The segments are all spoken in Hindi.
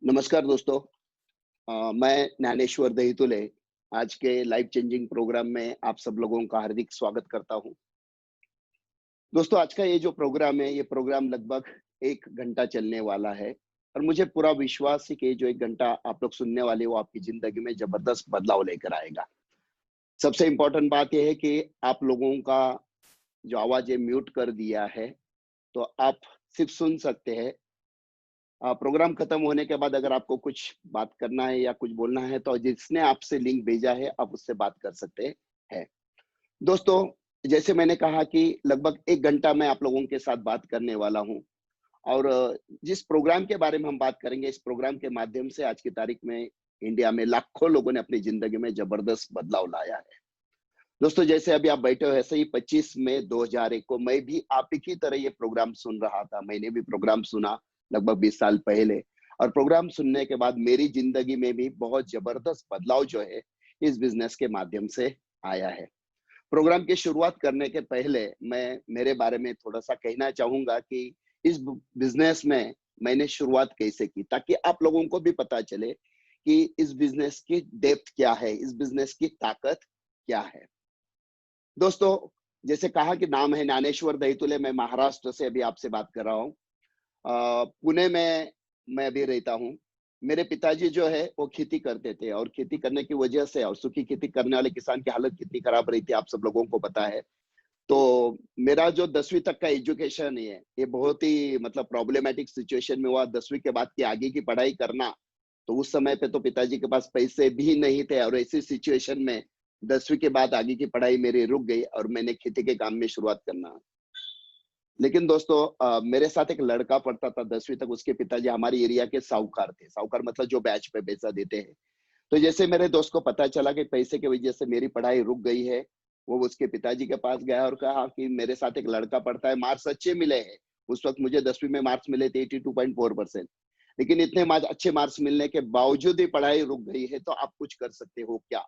नमस्कार दोस्तों। मैं ज्ञानेश्वर दहीतुले आज के लाइफ चेंजिंग प्रोग्राम में आप सब लोगों का हार्दिक स्वागत करता हूं। दोस्तों, आज का ये जो प्रोग्राम है, ये प्रोग्राम लगभग 1 घंटा चलने वाला है और मुझे पूरा विश्वास है कि जो 1 घंटा आप लोग सुनने वाले हो, आपकी जिंदगी में जबरदस्त बदलाव लेकर आएगा। सबसे इम्पोर्टेंट बात यह है कि आप लोगों का जो आवाज है म्यूट कर दिया है, तो आप सिर्फ सुन सकते हैं। प्रोग्राम खत्म होने के बाद अगर आपको कुछ बात करना है या कुछ बोलना है, तो जिसने आपसे लिंक भेजा है, आप उससे बात कर सकते हैं। दोस्तों, जैसे मैंने कहा कि लगभग 1 घंटा मैं आप लोगों के साथ बात करने वाला हूँ और जिस प्रोग्राम के बारे में हम बात करेंगे, इस प्रोग्राम के माध्यम से आज की तारीख में इंडिया में लाखों लोगों ने अपनी जिंदगी में जबरदस्त बदलाव लाया है। दोस्तों, जैसे अभी आप बैठे हो, ऐसे ही 25 मई 2001 को मैं भी आप ही की तरह ये प्रोग्राम सुन रहा था। मैंने भी प्रोग्राम सुना लगभग 20 साल पहले और प्रोग्राम सुनने के बाद मेरी जिंदगी में भी बहुत जबरदस्त बदलाव जो है इस बिजनेस के माध्यम से आया है। प्रोग्राम की शुरुआत करने के पहले मैं मेरे बारे में थोड़ा-सा कहना चाहूँगा कि इस ब बिज़नेस में मैंने शुरुआत कैसे की, ताकि आप लोगों को भी पता चले कि इस बिज़नेस की डेप्थ क्या है, इस बिज़नेस की ताकत क्या है। दोस्तों, जैसे कहा कि नाम है ज्ञानेश्वर दहीतुले, मैं महाराष्ट्र से अभी आपसे बात कर रहा हूँ। पुणे में मैं अभी रहता हूँ। मेरे पिताजी जो है वो खेती करते थे और खेती करने की वजह से और सूखी खेती करने वाले किसान की हालत कितनी खराब रही थी, आप सब लोगों को पता है। तो मेरा जो 10वीं तक का एजुकेशन है, ये बहुत ही मतलब प्रॉब्लमैटिक सिचुएशन में हुआ। 10वीं के बाद की आगे की पढ़ाई करना, तो उस समय पे तो पिताजी के पास पैसे भी नहीं थे और ऐसी सिचुएशन में 10वीं के बाद आगे की पढ़ाई मेरी रुक गई और मैंने खेती के काम में शुरुआत करना। लेकिन दोस्तों, मेरे साथ एक लड़का पढ़ता था 10वीं तक, उसके पिताजी हमारे एरिया के साहूकार थे। साहूकार मतलब जो ब्याज पे पैसा देते हैं। तो जैसे मेरे दोस्त को पता चला कि पैसे की वजह से मेरी पढ़ाई रुक गई है, वो उसके पिताजी के पास गया और कहा कि मेरे साथ एक लड़का पढ़ता है, मार्क्स अच्छे मिले हैं। उस वक़्त मुझे 10वीं में मार्क्स मिले थे 82.4%। लेकिन इतने अच्छे मार्क्स मिलने के बावजूद ही पढ़ाई रुक गई है, तो आप कुछ कर सकते हो क्या?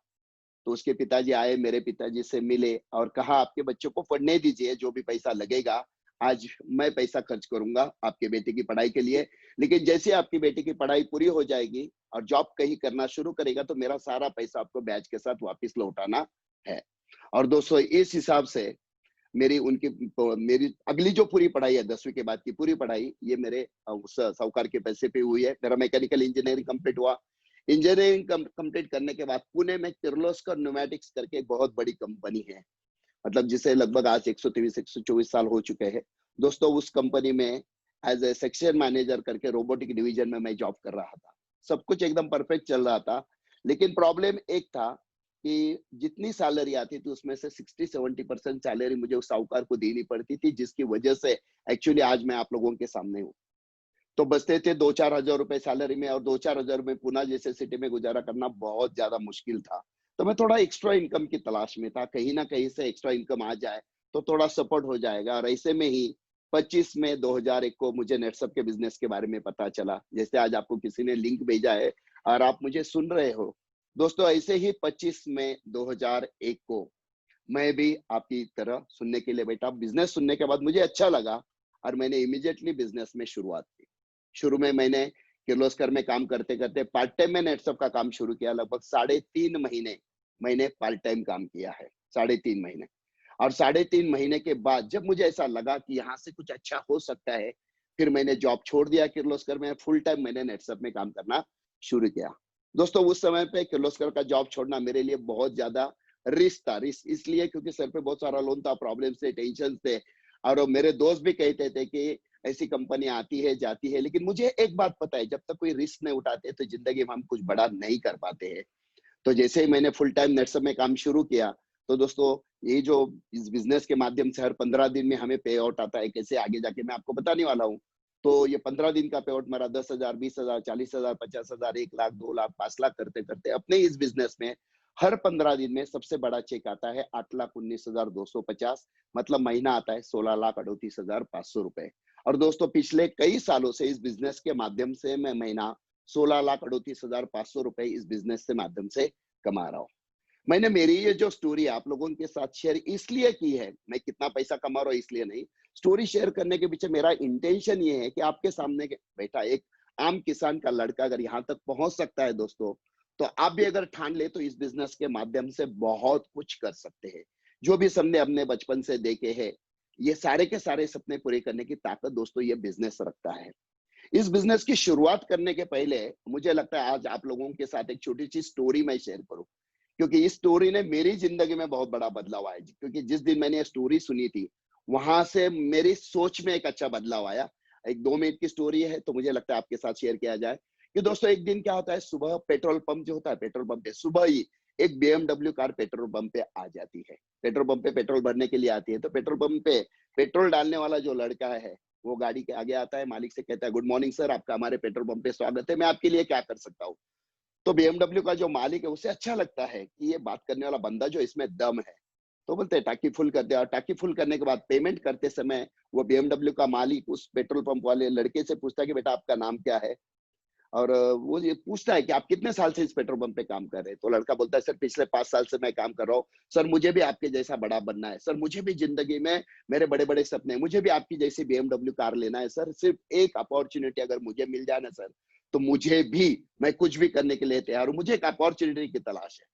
तो उसके पिताजी आए, मेरे पिताजी से मिले और कहा, आपके बच्चों को पढ़ने दीजिए, जो भी पैसा लगेगा, आज मैं पैसा खर्च करूँगा आपके बेटे की पढ़ाई के लिए। लेकिन जैसे आपकी बेटी की पढ़ाई पूरी हो जाएगी और जॉब कहीं करना शुरू करेगा, तो मेरा सारा पैसा आपको ब्याज के साथ वापस लौटाना है। और दोस्तों, इस हिसाब से मेरी अगली जो पूरी पढ़ाई है, 10वीं के बाद की पूरी पढ़ाई, ये मेरे उस साहूकार के पैसे पे हुई है। मेरा मैकेनिकल इंजीनियरिंग कंप्लीट हुआ। इंजीनियरिंग कंप्लीट करने के बाद पुणे में किर्लोस्कर न्यूमैटिक्स करके एक बहुत बड़ी कंपनी है, मतलब जिसे लगभग आज 123 124 साल हो चुके हैं। दोस्तों, उस कंपनी में एज ए सेक्शन मैनेजर करके रोबोटिक डिवीजन में मैं जॉब कर रहा था। सब कुछ एकदम परफेक्ट चल रहा था, लेकिन प्रॉब्लम एक था कि जितनी सैलरी आती थी उसमें से 60-70% सैलरी मुझे उस साहूकार को देनी पड़ती थी, जिसकी वजह से एक्चुअली आज मैं आप लोगों के सामने हूँ। तो बचते थे 2-4 हज़ार रुपए सैलरी में और 2-4 हज़ार में पुणे जैसे सिटी में गुज़ारा करना बहुत ज़्यादा मुश्किल था। तो मैं थोड़ा एक्स्ट्रा इनकम की तलाश में था, कहीं न कहीं से एक्स्ट्रा इनकम आ जाए, तो थोड़ा सपोर्ट हो जाएगा और ऐसे में ही 25 मई 2001 को मुझे नेटसप के बिज़नेस के बारे में पता चला। जैसे आज आपको किसी ने लिंक भेजा है और आप मुझे सुन रहे हो। दोस्तों, ऐसे ही 25 मई 2001 को मैं भी आपकी तरह सुनने के लिए बैठा। बिज़नेस सुनने के बाद मुझे अच्छा लगा और मैंने इमीडिएटली बिज़नेस में शुरुआत की। शुरू में मैंने किर्लोस्कर में काम करते-करते पार्ट टाइम में नेटसप का काम शुरू किया। लगभग साढ़े 3 महीने मैंने पार्ट टाइम काम किया है, साढ़े 3 महीने। और साढ़े 3 महीने के बाद जब मुझे ऐसा लगा कि यहाँ से कुछ अच्छा हो सकता है, फिर मैंने जॉब छोड़ दिया किर्लोस्कर में, फुल टाइम मैंने नेटसप में काम करना शुरू किया। दोस्तों, उस समय पे किर्लोस्कर का जॉब छोड़ना मेरे लिए बहुत ज़्यादा रिस्क था। रिस्क इसलिए क्योंकि सर पे बहुत सारा लोन था, प्रॉब्लम्स थे, टेंशन्स थे और मेरे दोस्त भी कहते थे कि ऐसी कंपनी आती है, जाती है, लेकिन मुझे एक बात पता है, जब तक कोई रिस्क नहीं उठाते, तो ज़िंदगी में हम कुछ बड़ा नहीं कर पाते हैं। तो जैसे ही मैंने फुल टाइम नेटसप में काम शुरू किया, तो दोस्तों, ये जो इस बिज़नेस के माध्यम से हर 15 दिन में हमें पे आउट आता है, कैसे आगे जाके मैं आपको बताने वाला हूँ। तो ये 15 दिन का पे आउट मेरा 10,000, 20,000, 40,000, 50,000, 1 लाख, 2 लाख, 5 लाख करते-करते अपने इस बिज़नेस में हर 15 दिन में सबसे बड़ा चेक आता है 8,19,250, मतलब महीना आता है 16,38,500 रुपए। और दोस्तों, पिछले कई सालों से इस बिज़नेस के माध्यम से मैं महीना 16,38,500 रुपए इस बिज़नेस के माध्यम से कमा रहा हूँ। मैंने मेरी ये जो स्टोरी आप लोगों के साथ शेयर इसलिए की है, मैं कितना पैसा कमा रहा हूँ इसलिए नहीं। स्टोरी शेयर करने के पीछे मेरा इंटेंशन ये है कि आपके सामने बैठा एक आम किसान का लड़का अगर यहाँ तक पहुंच सकता है दोस्तों, तो आप भी अगर ठान ले तो इस बिजनेस के माध्यम से बहुत कुछ कर सकते हैं। जो भी सपने हमने बचपन से देखे हैं, ये सारे के सारे सपने पूरे करने की ताकत दोस्तों ये बिजनेस रखता है। इस बिजनेस की शुरुआत करने के पहले मुझे लगता है आज आप लोगों के साथ एक छोटी सी स्टोरी मैं शेयर करूं, क्योंकि इस स्टोरी ने मेरी जिंदगी में बहुत बड़ा बदलाव आया। क्योंकि जिस दिन मैंने ये स्टोरी सुनी थी, वहां से मेरी सोच में एक अच्छा बदलाव आया। एक 2 मिनट की स्टोरी है, तो मुझे लगता है आपके साथ शेयर किया जाए कि दोस्तों एक दिन क्या होता है, सुबह पेट्रोल पंप जो होता है, पेट्रोल पंप पे सुबह ही एक BMW कार पेट्रोल पंप पे आ जाती है। पेट्रोल पंप पे पेट्रोल भरने के लिए आती है, तो पेट्रोल पंप पे पेट्रोल डालने वाला जो लड़का है, वो गाड़ी के आगे आता है, मालिक से कहता है, गुड मॉर्निंग सर, आपका हमारे पेट्रोल पंप पे स्वागत है, मैं आपके लिए क्या कर सकता हूँ। तो BMW का जो मालिक है उसे अच्छा लगता है कि ये बात करने वाला बंदा जो इसमें दम है, तो बोलते हैं टाकी फुल कर दे। और टाकी फुल करने के बाद पेमेंट करते समय वो BMW का मालिक उस पेट्रोल पंप वाले लड़के से पूछता है कि बेटा आपका नाम क्या है, और वो ये पूछता है कि आप कितने साल से इस पेट्रोल पंप पे काम कर रहे हैं। तो लड़का बोलता है सर पिछले 5 साल से मैं काम कर रहा हूँ सर, मुझे भी आपके जैसा बड़ा बनना है सर, मुझे भी जिंदगी में मेरे बड़े बड़े सपने हैं, मुझे भी आपकी जैसी BMW कार लेना है सर, सिर्फ एक अपॉर्चुनिटी अगर मुझे मिल जाए ना सर, तो मुझे भी, मैं कुछ भी करने के लिए तैयार हूँ, मुझे एक अपॉर्चुनिटी की तलाश है।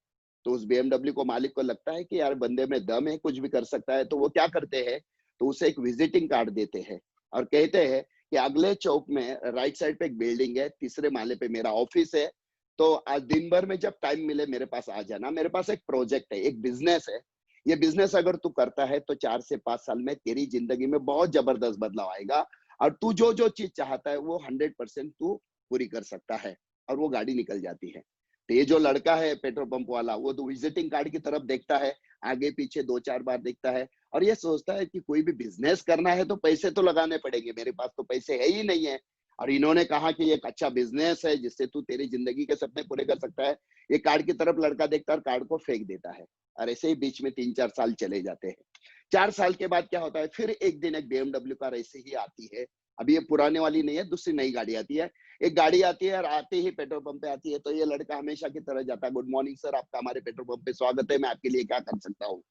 तो उस BMW को मालिक को लगता है कि यार बंदे में दम है, कुछ भी कर सकता है, तो वो क्या करते हैं, तो उसे एक विजिटिंग कार्ड देते हैं और कहते हैं कि अगले चौक में राइट साइड पे एक बिल्डिंग है, तीसरे माले पे मेरा ऑफिस है, तो आज दिन भर में जब टाइम मिले मेरे पास आ जाना, मेरे पास एक प्रोजेक्ट है, एक बिजनेस है, ये बिजनेस अगर तू करता है तो 4 से 5 साल में तेरी जिंदगी में बहुत जबरदस्त बदलाव आएगा, और तू जो जो चीज चाहता है वो 100% तू पूरी कर सकता है। और वो गाड़ी निकल जाती है। तो ये जो लड़का है पेट्रोल पंप वाला, वो तो विजिटिंग कार्ड की तरफ देखता है, आगे पीछे 2-4 बार देखता है, और ये सोचता है कि कोई भी बिजनेस करना है तो पैसे तो लगाने पड़ेंगे, मेरे पास तो पैसे है ही नहीं है। और इन्होंने कहा कि ये एक अच्छा बिजनेस है जिससे तू तेरी जिंदगी के सपने पूरे कर सकता है। ये कार्ड की तरफ लड़का देखता है और कार्ड को फेंक देता है। और ऐसे ही बीच में 3-4 साल चले जाते हैं। 4 साल के बाद क्या होता है, फिर एक दिन एक BMW कार ऐसे ही आती है। अभी ये पुराने वाली नहीं है, दूसरी नई गाड़ी आती है। एक गाड़ी आती है और आते ही पेट्रोल पंप पे आती है, तो ये लड़का हमेशा की तरह जाता है, गुड मॉर्निंग सर, आपका हमारे पेट्रोल पंप पे स्वागत है, मैं आपके लिए क्या कर सकता हूँ।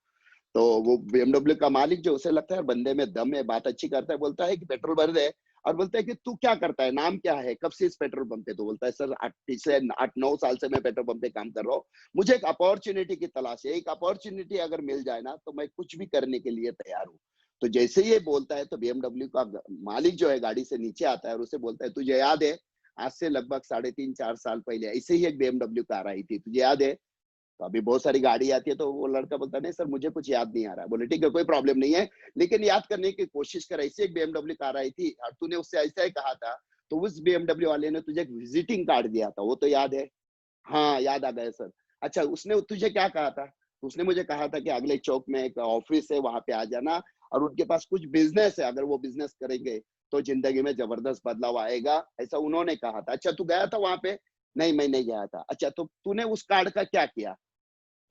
तो वो BMW का मालिक जो, उसे लगता है बंदे में दम है, बात अच्छी करता है, बोलता है कि पेट्रोल भर दे। और बोलता है कि तू क्या करता है, नाम क्या है, कब से इस पेट्रोल पंप पे। तो बोलता है सर पिछले 8-9 साल से मैं पेट्रोल पंप पे काम कर रहा हूँ, मुझे एक अपॉर्चुनिटी की तलाश है, एक अपॉर्चुनिटी अगर मिल जाए ना तो मैं कुछ भी करने के लिए तैयार हूँ। तो जैसे ही ये बोलता है तो BMW का मालिक जो है गाड़ी से नीचे आता है और उसे बोलता है, तुझे याद है आज से लगभग 3.5-4 साल पहले ऐसे ही एक BMW कार आई थी, तुझे याद है। तो अभी बहुत सारी गाड़ी आती है, तो वो लड़का बोलता है नहीं सर मुझे कुछ याद नहीं आ रहा है। बोले ठीक है कोई प्रॉब्लम नहीं है, लेकिन याद करने की कोशिश कर, ऐसी एक BMW कार आई थी और तूने उससे ऐसा ही कहा था, तो उस BMW वाले ने तुझे एक विजिटिंग कार्ड दिया था, वो तो याद है। हाँ याद आ गया सर। अच्छा उसने तुझे क्या कहा था, उसने मुझे कहा था कि अगले चौक में एक ऑफिस है, वहां पे आ जाना, और उनके पास कुछ बिजनेस है, अगर वो बिजनेस करेंगे तो जिंदगी में जबरदस्त बदलाव आएगा, ऐसा उन्होंने कहा था। अच्छा तू गया था वहां पे। नहीं मैं नहीं गया था। अच्छा तो तूने उस कार्ड का क्या किया।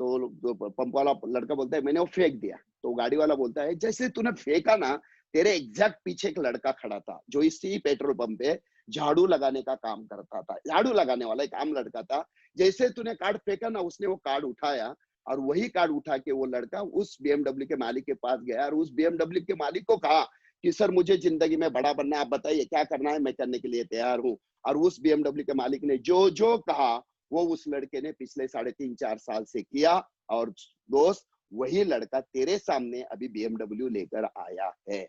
तो पंप वाला लड़का बोलता है मैंने वो फेंक दिया। तो गाड़ी वाला बोलता है जैसे तूने फेंका ना, तेरे एग्जैक्ट पीछे एक लड़का खड़ा था जो इसी पेट्रोल पंप पे झाड़ू लगाने का काम करता था, झाड़ू लगाने वाला एक आम लड़का था। जैसे तूने कार्ड फेंका ना, उसने वो कार्ड उठाया और वही कार्ड उठा के वो लड़का उस BMW के मालिक के पास गया और उस BMW के मालिक को कहा कि सर मुझे जिंदगी में बड़ा बनना है, आप बताइए क्या करना है, मैं करने के लिए तैयार हूँ। और उस BMW के मालिक ने जो जो कहा वो उस लड़के ने पिछले 3.5-4 साल से किया, और दोस्त वही लड़का तेरे सामने अभी BMW लेकर आया है।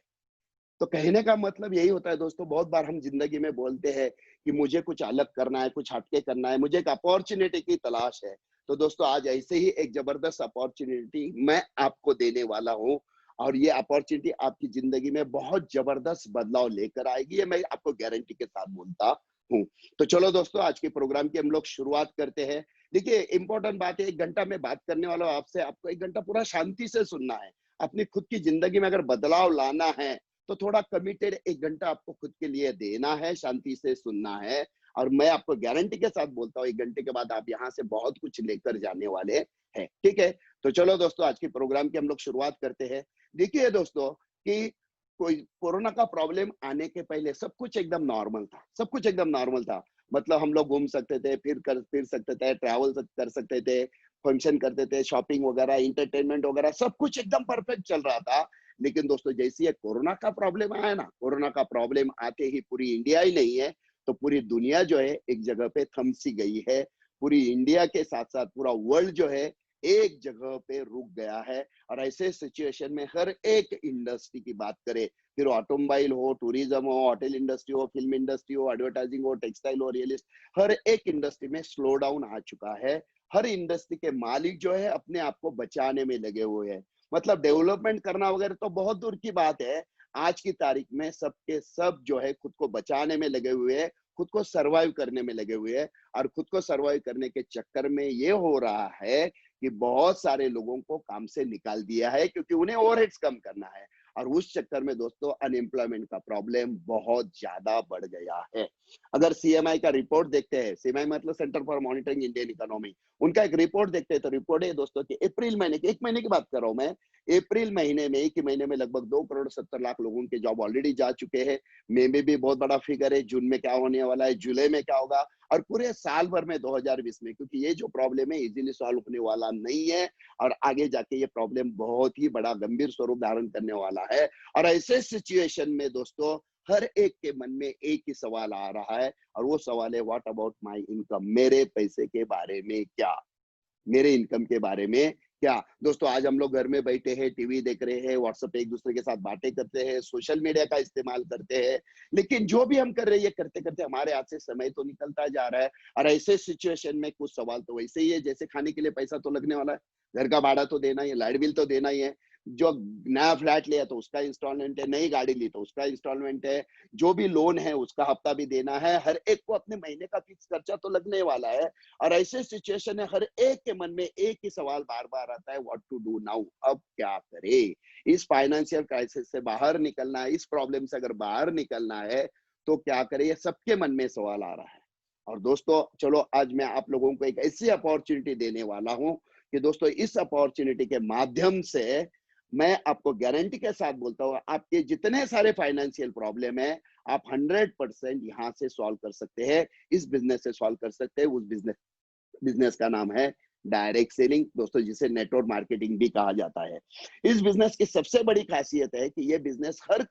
तो कहने का मतलब यही होता है दोस्तों, बहुत बार हम जिंदगी में बोलते हैं कि मुझे कुछ अलग करना है, कुछ हटके करना है, मुझे एक अपॉर्चुनिटी की तलाश है। तो दोस्तों आज ऐसे ही एक जबरदस्त अपॉर्चुनिटी मैं आपको देने वाला हूँ, और ये अपॉर्चुनिटी आपकी जिंदगी में बहुत जबरदस्त बदलाव लेकर आएगी, ये मैं आपको गारंटी के साथ बोलता हूँ। तो चलो दोस्तों आज के प्रोग्राम की हम लोग शुरुआत करते हैं। देखिए इंपॉर्टेंट बात है, 1 घंटा मैं बात करने वाला हूँ आपसे, आपको 1 घंटा पूरा शांति से सुनना है। अपनी खुद की जिंदगी में अगर बदलाव लाना है तो थोड़ा कमिटेड 1 घंटा आपको खुद के लिए देना है, शांति से सुनना है। और मैं आपको गारंटी के साथ बोलता हूँ 1 घंटे के बाद आप यहाँ से बहुत कुछ लेकर जाने वाले हैं, ठीक है। तो चलो दोस्तों आज के प्रोग्राम की हम लोग शुरुआत करते हैं। देखिए दोस्तों कि कोई कोरोना का प्रॉब्लम आने के पहले सब कुछ एकदम नॉर्मल था, सब कुछ एकदम नॉर्मल था। मतलब हम लोग घूम सकते थे, फिर सकते थे, ट्रैवल कर सकते थे, फंक्शन करते थे, शॉपिंग वगैरह, एंटरटेनमेंट वगैरह, सब कुछ एकदम परफेक्ट चल रहा था। लेकिन दोस्तों जैसे ये कोरोना का प्रॉब्लम आया ना, कोरोना का प्रॉब्लम आते ही पूरी इंडिया ही नहीं है, तो पूरी दुनिया जो है एक जगह पे थम सी गई है। पूरी इंडिया के साथ साथ पूरा वर्ल्ड जो है एक जगह पे रुक गया है। और ऐसे सिचुएशन में हर एक इंडस्ट्री की बात करें, फिर ऑटोमोबाइल हो, टूरिज्म हो, होटल इंडस्ट्री हो, फिल्म इंडस्ट्री हो, एडवर्टाइजिंग हो, टेक्सटाइल हो, रियल एस्टेट, हर एक इंडस्ट्री में स्लो डाउन आ चुका है। हर इंडस्ट्री के मालिक जो है अपने आप को बचाने में लगे हुए हैं। मतलब डेवलपमेंट करना वगैरह तो बहुत दूर की बात है। आज की तारीख में सबके सब जो है खुद को बचाने में लगे हुए हैं, खुद को सरवाइव करने में लगे हुए हैं। और खुद को सरवाइव करने के चक्कर में ये हो रहा है कि बहुत सारे लोगों को काम से निकाल दिया है, क्योंकि उन्हें ओवरहेड्स कम करना है। और उस चक्कर में दोस्तों अनएम्प्लॉयमेंट का प्रॉब्लम बहुत ज्यादा बढ़ गया है। अगर सीएमआई का रिपोर्ट देखते हैं, सीएमआई मतलब centre for monitoring Indian economy, उनका एक रिपोर्ट देखते हैं, तो रिपोर्ट है दोस्तों कि अप्रैल महीने की, 1 महीने की बात कर रहा हूं मैं, अप्रैल महीने में, एक ही महीने में लगभग 2 करोड़ 70 लाख लोगों के जॉब ऑलरेडी जा चुके हैं। मई में भी बहुत बड़ा फिगर है, जून में क्या होने वाला है, जुलाई में क्या होगा, और पूरे साल भर में 2020 में, क्योंकि ये जो प्रॉब्लम है इजीली सॉल्व होने वाला नहीं है। और आगे जाके ये प्रॉब्लम बहुत ही बड़ा गंभीर स्वरूप धारण करने वाला है। और ऐसे सिचुएशन में दोस्तों हर एक के मन में एक ही सवाल आ रहा है, और वो सवाल है व्हाट अबाउट माय इनकम, मेरे पैसे के बारे में क्या, मेरे इनकम के बारे में क्या। दोस्तों आज हम लोग घर में बैठे हैं, टीवी देख रहे हैं, व्हाट्सएप पे एक दूसरे के साथ बातें करते हैं, सोशल मीडिया का इस्तेमाल करते हैं, लेकिन जो भी हम कर रहे हैं ये करते करते हमारे हाथ से समय तो निकलता जा रहा है। और ऐसे सिचुएशन में कुछ सवाल तो वैसे ही है, जैसे खाने के लिए पैसा तो लगने वाला है, घर का भाड़ा तो देना ही है, लाइट बिल तो देना ही है, जो नया फ्लैट लिया तो उसका इंस्टॉलमेंट है, नई गाड़ी ली तो उसका इंस्टॉलमेंट है, जो भी लोन है उसका हफ्ता भी देना है, हर एक को अपने महीने का फिक्स खर्चा तो लगने वाला है। और ऐसे सिचुएशन है हर एक के मन में एक ही सवाल बार बार आता है, व्हाट टू डू नाउ, अब क्या करे। इस फाइनेंशियल क्राइसिस से बाहर निकलना है, इस प्रॉब्लम से अगर बाहर निकलना है तो क्या करे, ये सबके मन में सवाल आ रहा है। और दोस्तों चलो आज मैं आप लोगों को एक ऐसी अपॉर्चुनिटी देने वाला हूं कि दोस्तों इस अपॉर्चुनिटी के माध्यम से मैं आपको गारंटी के साथ बोलता हूँ, आपके जितने सारे फाइनेंशियल प्रॉब्लम है आप 100% यहाँ से सॉल्व कर सकते हैं, इस बिजनेस से सॉल्व कर सकते हैं। उस बिजनेस का नाम है डायरेक्ट सेलिंग दोस्तों, जिसे नेटवर्क मार्केटिंग भी कहा जाता है। इस बिजनेस की सबसे बड़ी खासियत है कि यह बिजनेस हर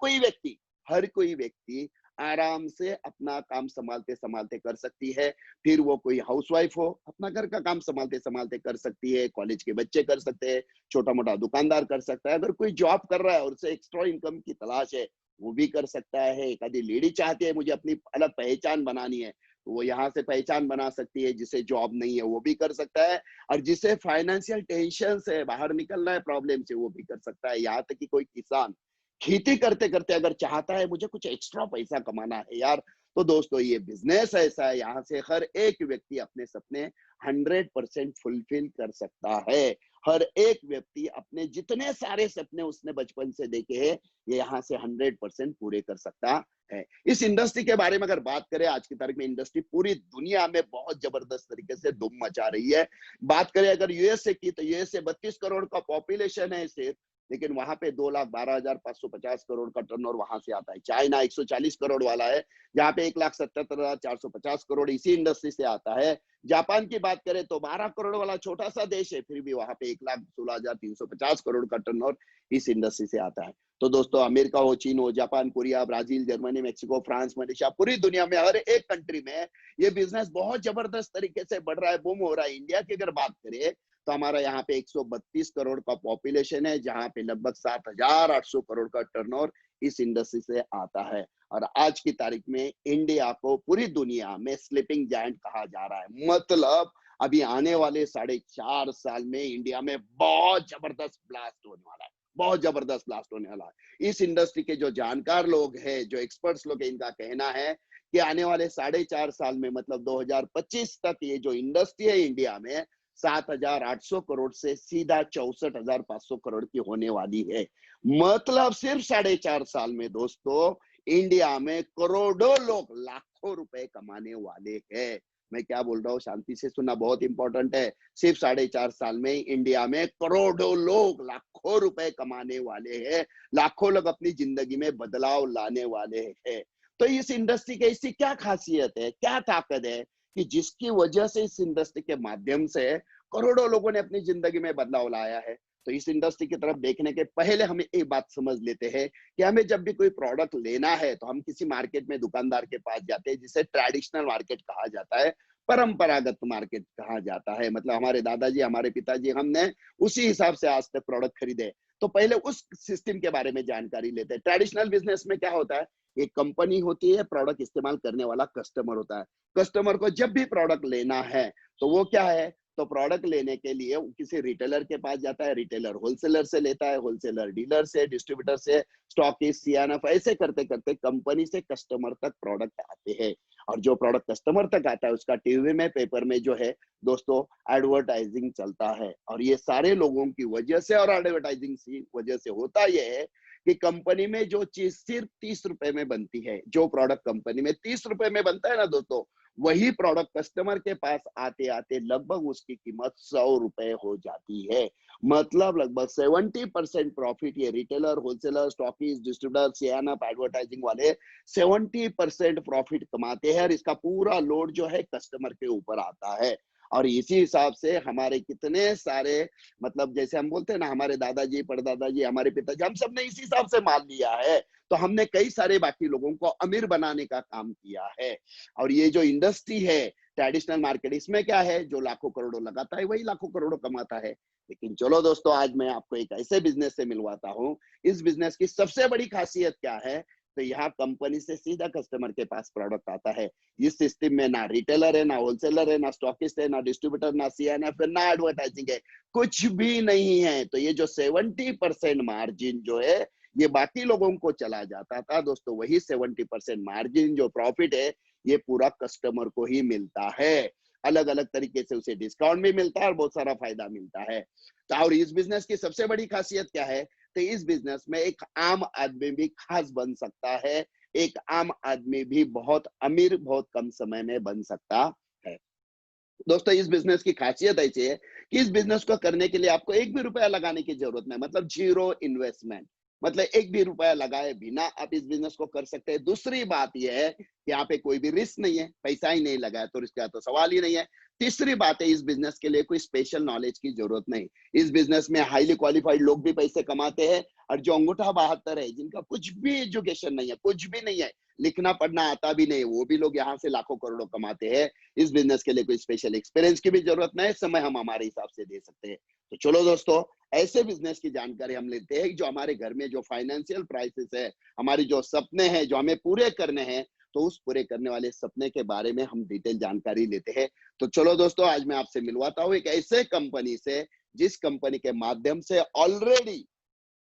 कोई व्यक्ति आराम से अपना काम संभालते संभालते कर सकती है। फिर वो कोई हाउसवाइफ हो, अपना घर का काम संभालते संभालते कर सकती है, कॉलेज के बच्चे कर सकते हैं, छोटा मोटा दुकानदार कर सकता है, अगर कोई जॉब कर रहा है और उसे एक्स्ट्रा इनकम की तलाश है वो भी कर सकता है। एक आधी लेडी चाहती है मुझे अपनी अलग पहचान बनानी है, तो वो यहाँ से पहचान बना सकती है, जिसे जॉब नहीं है वो भी कर सकता है। और जिसे फाइनेंशियल टेंशन से बाहर निकलना है, प्रॉब्लम से, वो भी कर सकता है। यहाँ तक कि कोई किसान खेती करते करते अगर चाहता है मुझे कुछ एक्स्ट्रा पैसा कमाना है यार, तो दोस्तों ये बिजनेस ऐसा है, यहाँ से हर एक व्यक्ति अपने सपने 100% फुलफिल कर सकता है। हर एक व्यक्ति अपने जितने सारे सपने उसने बचपन से देखे हैं ये यहाँ से 100% पूरे कर सकता है। इस इंडस्ट्री के बारे में अगर बात करें, आज की तारीख में इंडस्ट्री पूरी दुनिया में बहुत जबरदस्त तरीके से धूम मचा रही है। बात करें अगर यूएसए की, तो यूएसए 32 करोड़ का पॉपुलेशन है सिर्फ, लेकिन वहां पे 2,12,550 करोड़ का टर्नओवर वहां से आता है। चाइना 140 करोड़ वाला है, जहाँ पे 1,77,450 करोड़ इसी इंडस्ट्री से आता है। जापान की बात करें तो 12 करोड़ वाला छोटा सा देश है, फिर भी वहां पे 1,16,350 करोड़ का टर्नओवर इस इंडस्ट्री से आता है। तो दोस्तों अमेरिका हो, चीन हो, Japan, Korea, Brazil, Germany, Mexico, France, Malaysia, पूरी दुनिया में हर एक कंट्री में ये बिजनेस बहुत जबरदस्त तरीके से बढ़ रहा है, बूम हो रहा है। इंडिया की अगर बात करें तो हमारा यहाँ पे 132 करोड़ का पॉपुलेशन है, जहाँ पे लगभग 7,800 करोड़ का टर्नओवर इस इंडस्ट्री से आता है। और आज की तारीख में इंडिया को पूरी दुनिया में स्लीपिंग जायंट कहा जा रहा है। मतलब अभी आने वाले 4.5 साल में इंडिया में बहुत जबरदस्त ब्लास्ट होने वाला है, बहुत जबरदस्त ब्लास्ट होने वाला है। इस इंडस्ट्री के जो जानकार लोग हैं, जो एक्सपर्ट्स लोग हैं, इनका कहना है कि आने वाले 4.5 साल में मतलब 2025 तक ये जो इंडस्ट्री है इंडिया में 7,800 करोड़ से सीधा 64,500 करोड़ की होने वाली है। मतलब सिर्फ 4.5 साल में दोस्तों इंडिया में करोड़ों लोग लाखों रुपए कमाने वाले हैं। मैं क्या बोल रहा हूँ, शांति से सुनना बहुत इंपॉर्टेंट है। सिर्फ 4.5 साल में इंडिया में करोड़ों लोग लाखों रुपए कमाने वाले हैं, लाखों लोग अपनी जिंदगी में बदलाव लाने वाले हैं। तो इस इंडस्ट्री की ऐसी क्या खासियत है, क्या ताकत है कि जिसकी वजह से इस इंडस्ट्री के माध्यम से करोड़ों लोगों ने अपनी जिंदगी में बदलाव लाया है। तो इस इंडस्ट्री की तरफ देखने के पहले हमें एक बात समझ लेते हैं कि हमें जब भी कोई प्रोडक्ट लेना है तो हम किसी मार्केट में दुकानदार के पास जाते हैं, जिसे ट्रेडिशनल मार्केट कहा जाता है, परंपरागत मार्केट कहा जाता है। मतलब हमारे दादाजी, हमारे पिताजी, हमने उसी हिसाब से आज तक प्रोडक्ट खरीदे। तो पहले उस सिस्टम के बारे में जानकारी लेते हैं। ट्रेडिशनल बिजनेस में क्या होता है, एक कंपनी होती है, प्रोडक्ट इस्तेमाल करने वाला कस्टमर होता है। कस्टमर को जब भी प्रोडक्ट लेना है तो वो क्या है, तो प्रोडक्ट लेने के लिए वो किसी रिटेलर के पास जाता है, रिटेलर होलसेलर से लेता है, होलसेलर डीलर से, डिस्ट्रीब्यूटर से, स्टॉकिस्ट, सीएनएफ, ऐसे करते करते कंपनी से कस्टमर तक प्रोडक्ट आते हैं। और जो प्रोडक्ट कस्टमर तक आता है उसका टीवी में, पेपर में जो है दोस्तों एडवर्टाइजिंग चलता है। और ये सारे लोगों की वजह से और एडवर्टाइजिंग की वजह से होता ये है कि कंपनी में जो चीज सिर्फ 30 रुपए में बनती है, जो प्रोडक्ट कंपनी में 30 रुपए में बनता है ना दोस्तों, वही प्रोडक्ट कस्टमर के पास आते आते लगभग उसकी कीमत 100 रुपए हो जाती है। मतलब लगभग 70% प्रॉफिट ये retailer, wholesaler, stockist, distributor, CNF, advertising वाले 70% प्रॉफिट कमाते हैं, और इसका पूरा लोड जो है कस्टमर के ऊपर आता है। और इसी हिसाब से हमारे कितने सारे, मतलब जैसे हम बोलते हैं ना, हमारे दादाजी, परदादाजी, हमारे पिताजी, हम सब ने इसी हिसाब से मान लिया है। तो हमने कई सारे बाकी लोगों को अमीर बनाने का काम किया है। और ये जो इंडस्ट्री है ट्रेडिशनल मार्केट, इसमें क्या है, जो लाखों करोड़ों लगाता है वही लाखों करोड़ों कमाता है। लेकिन चलो दोस्तों, आज मैं आपको एक ऐसे बिजनेस से मिलवाता हूँ। इस बिजनेस की सबसे बड़ी खासियत क्या है, तो यहाँ कंपनी से सीधा कस्टमर के पास प्रोडक्ट आता है। इस सिस्टम में ना रिटेलर है, ना होलसेलर है, ना स्टॉकिस्ट है, ना डिस्ट्रीब्यूटर, ना सीएनएफ है, ना एडवर्टाइजिंग है, कुछ भी नहीं है। तो ये जो 70% मार्जिन जो है ये बाकी लोगों को चला जाता था दोस्तों, वही 70% मार्जिन जो प्रॉफिट है ये पूरा कस्टमर को ही मिलता है। अलग अलग तरीके से उसे डिस्काउंट भी मिलता है और बहुत सारा फायदा मिलता है। तो और इस बिजनेस की सबसे बड़ी खासियत क्या है, तो इस बिजनेस में एक आम आदमी भी खास बन सकता है, एक आम आदमी भी बहुत अमीर बहुत कम समय में बन सकता है। दोस्तों, इस बिजनेस की खासियत ऐसी है कि इस बिजनेस को करने के लिए आपको एक भी रुपया लगाने की जरूरत नहीं, मतलब जीरो इन्वेस्टमेंट। मतलब एक भी रुपया लगाए बिना आप इस बिजनेस को कर सकते हैं। दूसरी बात यह है कि यहाँ पे कोई भी रिस्क नहीं है, पैसा ही नहीं लगाया तो रिस्क का तो सवाल ही नहीं है। तीसरी बात है, इस बिजनेस के लिए कोई स्पेशल नॉलेज की जरूरत नहीं। इस बिजनेस में हाईली क्वालिफाइड लोग भी पैसे कमाते हैं, और जो अंगूठा बहत्तर है, जिनका कुछ भी एजुकेशन नहीं है, कुछ भी नहीं है, लिखना पढ़ना आता भी नहीं, वो भी लोग यहाँ से लाखों करोड़ों कमाते हैं। इस बिजनेस के लिए कोई स्पेशल एक्सपीरियंस की भी जरूरत नहीं, समय हम हमारे हिसाब से दे सकते हैं। तो चलो दोस्तों, ऐसे बिजनेस की जानकारी हम लेते हैं जो हमारे घर में जो फाइनेंशियल क्राइसिस है, हमारी जो सपने हैं जो हमें पूरे करने हैं, तो उस पूरे करने वाले सपने के बारे में हम डिटेल जानकारी लेते हैं। तो चलो दोस्तों, आज मैं आपसे मिलवाता हूँ एक ऐसे कंपनी से जिस कंपनी के माध्यम से ऑलरेडी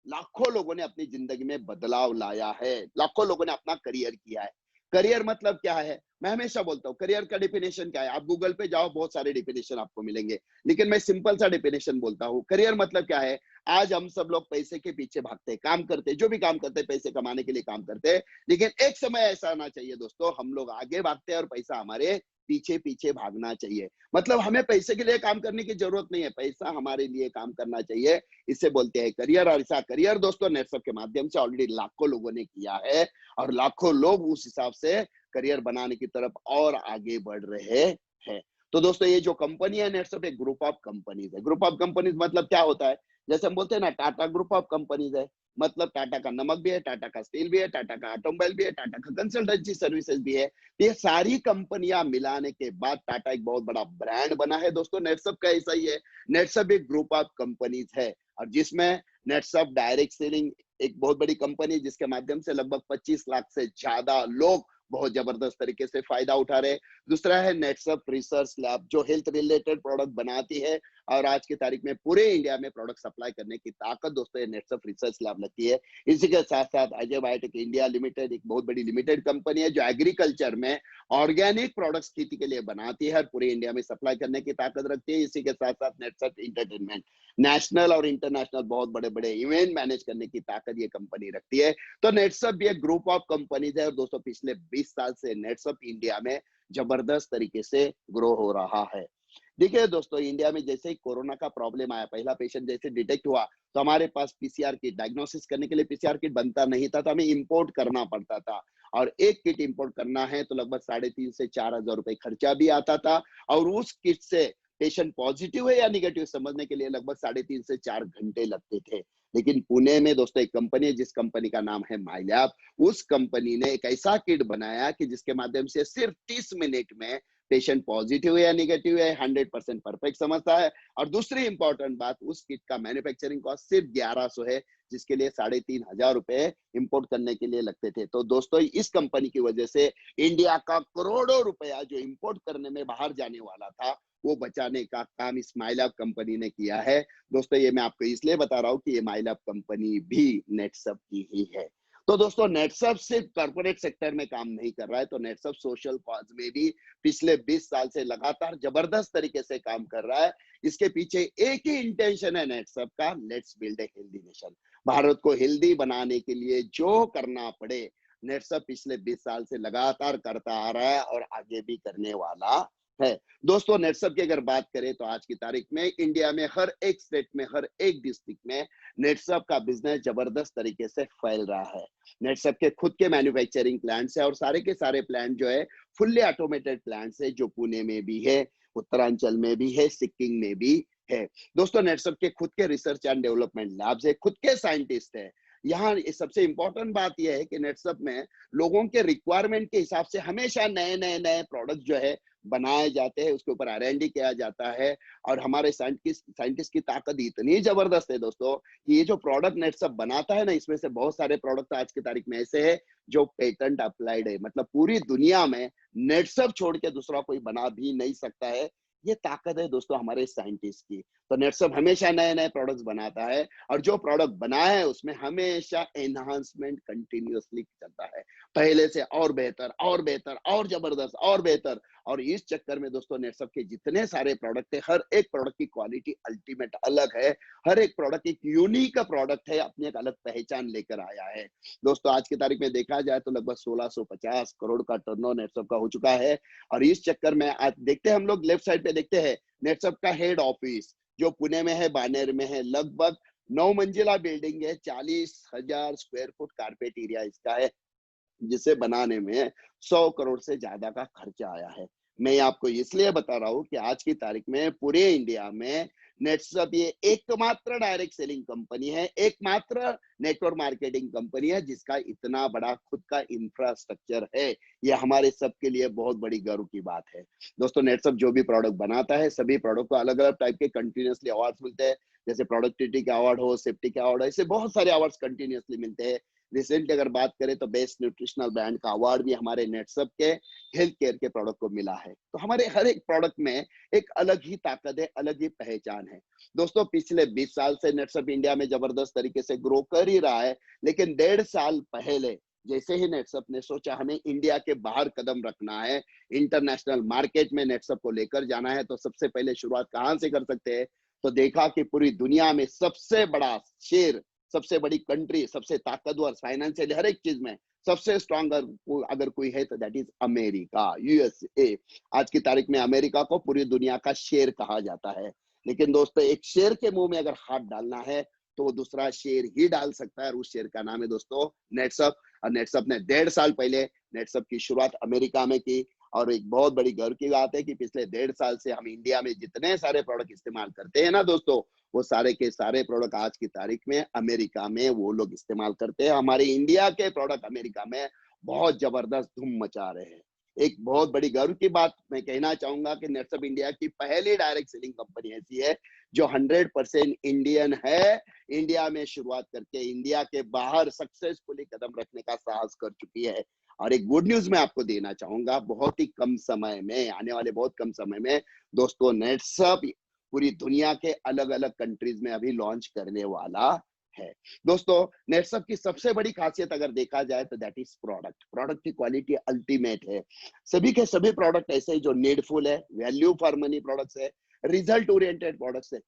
लाखों लोगों ने अपनी जिंदगी में बदलाव लाया है, लाखों लोगों ने अपना करियर किया है। करियर मतलब क्या है, मैं हमेशा बोलता हूँ करियर का डेफिनेशन क्या है, आप गूगल पे जाओ बहुत सारे डेफिनेशन आपको मिलेंगे, लेकिन मैं सिंपल सा डेफिनेशन बोलता हूँ। करियर मतलब क्या है, आज हम सब लोग पैसे के पीछे भागते हैं, काम करते हैं, जो भी काम करते हैं पैसे कमाने के लिए काम करते हैं, लेकिन एक समय ऐसा आना चाहिए दोस्तों, हम लोग आगे भागते हैं और पैसा हमारे पीछे पीछे भागना चाहिए। मतलब हमें पैसे के लिए काम करने की जरूरत नहीं है, पैसा हमारे लिए काम करना चाहिए। इसे बोलते हैं करियर। और ऐसा करियर दोस्तों नेटवर्क के माध्यम से ऑलरेडी लाखों लोगों ने किया है, और लाखों लोग उस हिसाब से करियर बनाने की तरफ और आगे बढ़ रहे हैं। तो दोस्तों, ये जो कंपनी है नेटवर्क एक ग्रुप ऑफ कंपनीज है। ग्रुप ऑफ कंपनीज मतलब क्या होता है, जैसे हम बोलते हैं ना टाटा ग्रुप ऑफ कंपनीज है, मतलब टाटा का नमक भी है, टाटा का स्टील भी है, टाटा का ऑटोमोबाइल भी है, टाटा का कंसल्टेंसी सर्विसेज भी है। ये सारी कंपनियां मिलाने के बाद टाटा एक बहुत बड़ा ब्रांड बना है दोस्तों। नेटसप का ऐसा ही है, नेटसप एक ग्रुप ऑफ कंपनीज है, और जिसमें नेटसप डायरेक्ट सेलिंग एक बहुत बड़ी कंपनी, जिसके माध्यम से लगभग 25 लाख से ज्यादा लोग बहुत जबरदस्त तरीके से फायदा उठा रहे। दूसरा है नेटसप रिसर्च लैब, जो हेल्थ रिलेटेड प्रोडक्ट बनाती है, और आज की तारीख में पूरे इंडिया में प्रोडक्ट सप्लाई करने की ताकत दोस्तों नेटसप रिसर्च लैब लगती है। इसी के साथ साथ अजय बायोटेक इंडिया लिमिटेड एक बहुत बड़ी लिमिटेड कंपनी है, जो एग्रीकल्चर में ऑर्गेनिक प्रोडक्ट्स खेती के लिए बनाती है और पूरे इंडिया में सप्लाई करने की ताकत रखती है। इसी के साथ साथ नेटसप इंटरटेनमेंट, नेशनल और इंटरनेशनल बहुत बड़े बड़े इवेंट मैनेज करने की ताकत ये कंपनी रखती है। तो नेटसप भी एक ग्रुप ऑफ कंपनीज है, और दोस्तों पिछले 20 साल से नेटसप इंडिया में जबरदस्त तरीके से ग्रो हो रहा है। देखिए दोस्तों, इंडिया में जैसे ही कोरोना का प्रॉब्लम आया, पहला पेशेंट जैसे डिटेक्ट हुआ, तो हमारे पास पीसीआर किट, डायग्नोसिस करने के लिए पीसीआर किट बनता नहीं था, तो हमें इंपोर्ट करना पड़ता था। और एक किट इंपोर्ट करना है तो लगभग 3,500 से 4,000 रुपए खर्चा भी आता था, और उस किट से पेशेंट पॉजिटिव है या निगेटिव समझने के लिए लगभग 3.5 से 4 घंटे लगते थे। लेकिन पुणे में दोस्तों एक कंपनी है, जिस कंपनी का नाम है माइलैब। उस कंपनी ने एक ऐसा किट बनाया कि जिसके माध्यम से सिर्फ 30 मिनट में पेशेंट पॉजिटिव है या निगेटिव है 100% परफेक्ट समझता है। और दूसरी इंपॉर्टेंट बात, उस किट का मैन्युफैक्चरिंग कॉस्ट सिर्फ 1100 है, जिसके लिए 3,500 रुपए इंपोर्ट करने के लिए लगते थे। तो दोस्तों इस कंपनी की वजह से इंडिया का करोड़ों रुपया जो इंपोर्ट करने में बाहर जाने वाला था, वो बचाने का काम इस माइलैब कंपनी ने किया है। दोस्तों ये मैं आपको इसलिए बता रहा हूँ कि ये माइलैब कंपनी भी नेटसब की ही है। तो दोस्तों नेटसब सिर्फ कॉर्पोरेट सेक्टर में काम नहीं कर रहा है, तो नेटसब सोशल कॉज में भी पिछले 20 साल से लगातार जबरदस्त तरीके से काम कर रहा है। इसके पीछे एक ही इंटेंशन है नेटसब का, let's build a healthy nation. Bharat को हेल्दी बनाने के लिए जो करना पड़े, नेटसब पिछले 20 साल से लगातार करता आ रहा है और आगे भी करने वाला है। दोस्तों नेटसब की अगर बात करें तो आज की तारीख में इंडिया में हर एक स्टेट में, हर एक डिस्ट्रिक्ट में नेटसब का बिजनेस जबरदस्त तरीके से फैल रहा है। नेटसब के खुद के मैन्युफैक्चरिंग प्लांट्स है और सारे के सारे प्लांट जो है फुल्ली ऑटोमेटेड प्लांट्स है, जो पुणे में भी है, उत्तरांचल में भी है, सिक्किम में भी है। दोस्तों नेटसब के खुद के रिसर्च एंड डेवलपमेंट लैब्स है, खुद के साइंटिस्ट है। यहाँ सबसे इंपॉर्टेंट बात यह है कि नेटसब में लोगों के रिक्वायरमेंट के हिसाब से हमेशा नए नए नए प्रोडक्ट जो है बनाए जाते हैं, उसके ऊपर R&D किया जाता है। और हमारे साइंटिस्ट की ताकत इतनी जबरदस्त है दोस्तों कि ये जो प्रोडक्ट नेटसब बनाता है ना, इसमें से बहुत सारे प्रोडक्ट आज की तारीख में ऐसे है जो पेटेंट अप्लाइड है। मतलब पूरी दुनिया में नेटसब छोड़ के दूसरा कोई बना भी नहीं सकता है। ये ताकत है दोस्तों हमारे साइंटिस्ट की। तो नेटसब हमेशा नए नए प्रोडक्ट्स बनाता है और जो प्रोडक्ट बनाया है उसमें हमेशा एनहांसमेंट कंटिन्यूअसली चलता है, पहले से और बेहतर और बेहतर और जबरदस्त और बेहतर। और इस चक्कर में दोस्तों नेटसब के जितने सारे प्रोडक्ट है, हर एक प्रोडक्ट की क्वालिटी अल्टीमेट अलग है। हर एक प्रोडक्ट एक यूनिक प्रोडक्ट है, अपनी एक अलग पहचान लेकर आया है। दोस्तों आज की तारीख में देखा जाए तो लगभग 1650 करोड़ का टर्नओवर नेटसब का हो चुका है। और इस चक्कर में आज देखते हैं, हम लोग लेफ्ट साइड पे देखते हैं नेटसब का हेड ऑफिस जो पुणे में है, बानेर में है। लगभग 9 मंजिला बिल्डिंग है, 40,000 स्क्वायर फुट कारपेट एरिया इसका है, जिसे बनाने में 100 करोड़ से ज्यादा का खर्चा आया है। मैं आपको इसलिए बता रहा हूँ कि आज की तारीख में पूरे इंडिया में नेटसब ये एकमात्र डायरेक्ट सेलिंग कंपनी है, एकमात्र नेटवर्क मार्केटिंग कंपनी है जिसका इतना बड़ा खुद का इंफ्रास्ट्रक्चर है। ये हमारे सबके लिए बहुत बड़ी गर्व की बात है। दोस्तों नेटसब जो भी प्रोडक्ट बनाता है, सभी प्रोडक्ट को अलग अलग टाइप के कंटिन्यूअसली अवार्ड्स मिलते हैं, जैसे प्रोडक्टिविटी के अवार्ड हो, सेफ्टी के अवार्ड हो, ऐसे बहुत सारे अवार्ड्स कंटिन्यूअसली मिलते हैं। रिसेंटली अगर बात करें तो बेस्ट न्यूट्रिशनल ब्रांड का अवार्ड भी हमारे नेटसब के हेल्थ केयर के प्रोडक्ट को मिला है। तो हमारे हर एक प्रोडक्ट में एक अलग ही ताकत है, अलग ही पहचान है। दोस्तों पिछले 20 साल से नेटसब इंडिया में जबरदस्त तरीके से ग्रो कर ही रहा है, लेकिन 1.5 साल पहले जैसे ही नेटसब ने सोचा हमें इंडिया के बाहर कदम रखना है, इंटरनेशनल मार्केट में नेटसब को लेकर जाना है, तो सबसे पहले शुरुआत कहां से कर सकते हैं? तो देखा कि पूरी दुनिया में सबसे बड़ा शेर, सबसे बड़ी कंट्री, सबसे ताकतवर, फाइनेंशियल हर एक चीज में सबसे स्ट्रॉन्ग अगर कोई है तो दैट इज अमेरिका, यूएसए। आज की तारीख में अमेरिका को पूरी दुनिया का शेर कहा जाता है। लेकिन दोस्तों एक शेर के मुंह में अगर हाथ डालना है तो वो दूसरा शेर ही डाल सकता है, और उस शेर का नाम है दोस्तों नेटसब। और नेटसब ने 1.5 साल पहले नेटसब की शुरुआत अमेरिका में की। और एक बहुत बड़ी गर्व की बात है कि पिछले 1.5 साल से हम इंडिया में जितने सारे प्रोडक्ट इस्तेमाल करते हैं ना दोस्तों, वो सारे के सारे प्रोडक्ट आज की तारीख में अमेरिका में वो लोग इस्तेमाल करते हैं। हमारे इंडिया के प्रोडक्ट अमेरिका में बहुत जबरदस्त धूम मचा रहे हैं। एक बहुत बड़ी गर्व की बात मैं कहना चाहूंगा कि नेटसब इंडिया की पहली डायरेक्ट सेलिंग कंपनी ऐसी है जो 100% इंडियन है, इंडिया में शुरुआत करके इंडिया के बाहर सक्सेसफुली कदम रखने का साहस कर चुकी है। और एक गुड न्यूज मैं आपको देना चाहूंगा, बहुत ही कम समय में, आने वाले बहुत कम समय में दोस्तों नेटसब पूरी दुनिया के अलग अलग कंट्रीज में अभी लॉन्च करने वाला है। दोस्तों नेटसब की सबसे बड़ी खासियत अगर देखा जाए तो दैट इज प्रोडक्ट। प्रोडक्ट की क्वालिटी अल्टीमेट है। सभी के सभी प्रोडक्ट ऐसे ही जो नीडफुल है, वैल्यू फॉर मनी प्रोडक्ट्स है, रिजल्ट ओरिएंटेड प्रोडक्ट्स है,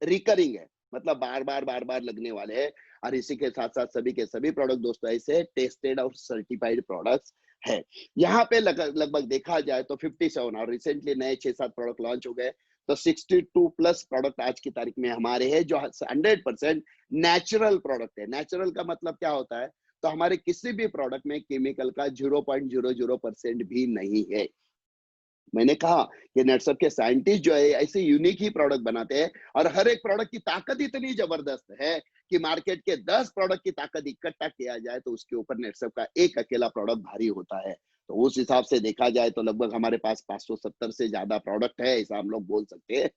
रिकरिंग है, मतलब बार बार लगने वाले हैं। और इसी के साथ साथ सभी के सभी प्रोडक्ट दोस्तों ऐसे टेस्टेड और सर्टिफाइड प्रोडक्ट्स है। यहाँ पे लगभग देखा जाए तो 57 और रिसेंटली नए 6-7 प्रोडक्ट लॉन्च हो गए, तो 62 प्लस प्रोडक्ट आज की तारीख में हमारे हैं जो 100% नेचुरल प्रोडक्ट है। नेचुरल का मतलब क्या होता है? तो हमारे किसी भी प्रोडक्ट में केमिकल का 0.00% भी नहीं है। मैंने कहा कि नेटसप के साइंटिस्ट जो है ऐसे यूनिक ही प्रोडक्ट बनाते हैं और हर एक प्रोडक्ट की ताकत इतनी जबरदस्त है कि मार्केट के 10 प्रोडक्ट की ताकत इकट्ठा किया जाए तो उसके ऊपर नेटसप का एक अकेला प्रोडक्ट भारी होता है। तो उस हिसाब से देखा जाए तो लगभग हमारे पास 570 से ज्यादा प्रोडक्ट है, ऐसा हम लोग बोल सकते हैं।